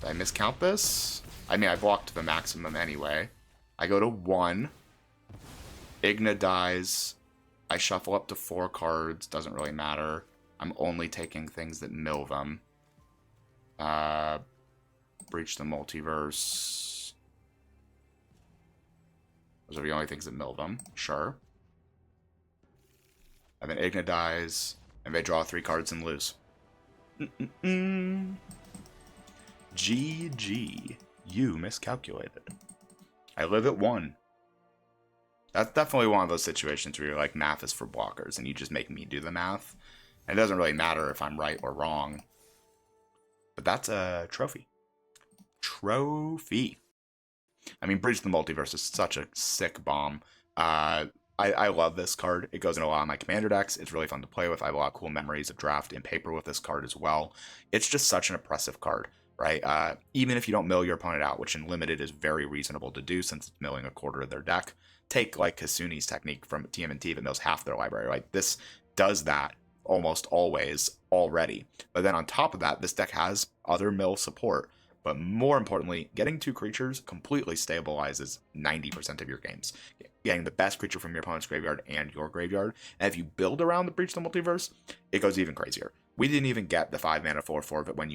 They I miscount this? I mean, I blocked the maximum anyway. I go to 1. Igna dies. I shuffle up to 4 cards. Doesn't really matter. I'm only taking things that mill them. Breach the Multiverse. Those are the only things that mill them. Sure. And then Igna dies, and they draw 3 cards and lose. GG. You miscalculated. I live at 1. That's definitely one of those situations where you're like, math is for blockers, and you just make me do the math. And it doesn't really matter if I'm right or wrong. But that's a trophy. Trophy. I mean, Breach the Multiverse is such a sick bomb. I love this card. It goes in a lot of my commander decks. It's really fun to play with. I have a lot of cool memories of draft in paper with this card as well. It's just such an oppressive card, right? Even if you don't mill your opponent out, which in limited is very reasonable to do since it's milling a quarter of their deck. Take like Kasune's technique from TMNT that mills half their library. Like this does that almost always already. But then on top of that, this deck has other mill support. But more importantly, getting 2 creatures completely stabilizes 90% of your games. Getting the best creature from your opponent's graveyard and your graveyard. And if you build around the Breach the Multiverse, it goes even crazier. We didn't even get the 5 mana 4/4 of it when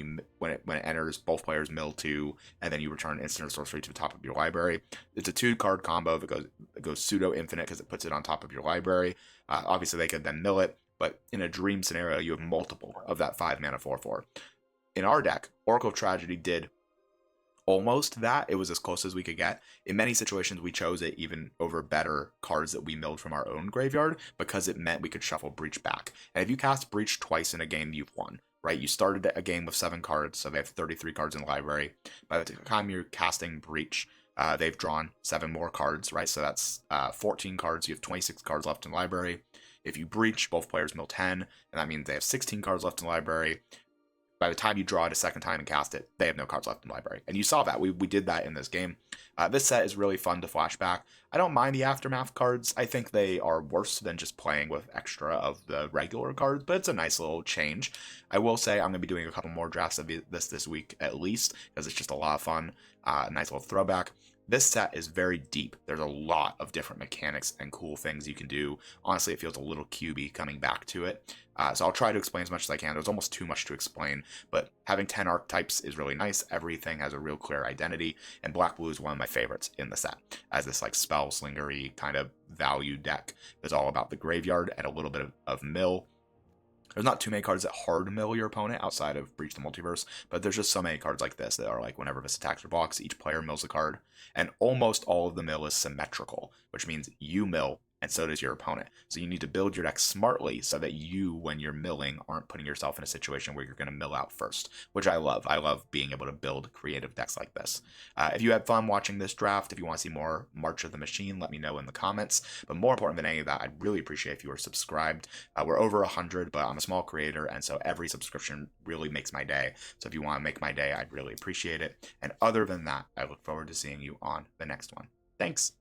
it enters, both players mill 2, and then you return instant or sorcery to the top of your library. It's a 2-card combo that goes pseudo infinite because it puts it on top of your library. Obviously, they could then mill it, but in a dream scenario, you have multiple of that 5 mana 4/4. In our deck, Oracle of Tragedy did almost that. It was as close as we could get. In many situations, we chose it even over better cards that we milled from our own graveyard because it meant we could shuffle Breach back. And if you cast Breach twice in a game, you've won, right? You started a game with 7 cards, so they have 33 cards in the library. By the time you're casting Breach, they've drawn 7 more cards, right? So that's 14 cards. You have 26 cards left in the library. If you Breach, both players mill 10, and that means they have 16 cards left in the library. By the time you draw it a second time and cast it, they have no cards left in the library. And you saw that. We did that in this game. This set is really fun to flashback. I don't mind the Aftermath cards. I think they are worse than just playing with extra of the regular cards, but it's a nice little change. I will say I'm going to be doing a couple more drafts of this week at least, because it's just a lot of fun. Nice little throwback. This set is very deep. There's a lot of different mechanics and cool things you can do. Honestly, it feels a little cubey coming back to it. So I'll try to explain as much as I can. There's almost too much to explain, but having 10 archetypes is really nice. Everything has a real clear identity, and Black-Blue is one of my favorites in the set, as this like spell slingery kind of value deck is all about the graveyard and a little bit of mill. There's not too many cards that hard mill your opponent outside of Breach the Multiverse, but there's just so many cards like this that are like whenever this attacks or blocks, each player mills a card, and almost all of the mill is symmetrical, which means you mill and so does your opponent. So you need to build your deck smartly so that you, when you're milling, aren't putting yourself in a situation where you're going to mill out first, which I love. I love being able to build creative decks like this. If you had fun watching this draft, if you want to see more March of the Machine, let me know in the comments. But more important than any of that, I'd really appreciate if you were subscribed. We're over 100, but I'm a small creator, and so every subscription really makes my day. So if you want to make my day, I'd really appreciate it. And other than that, I look forward to seeing you on the next one. Thanks.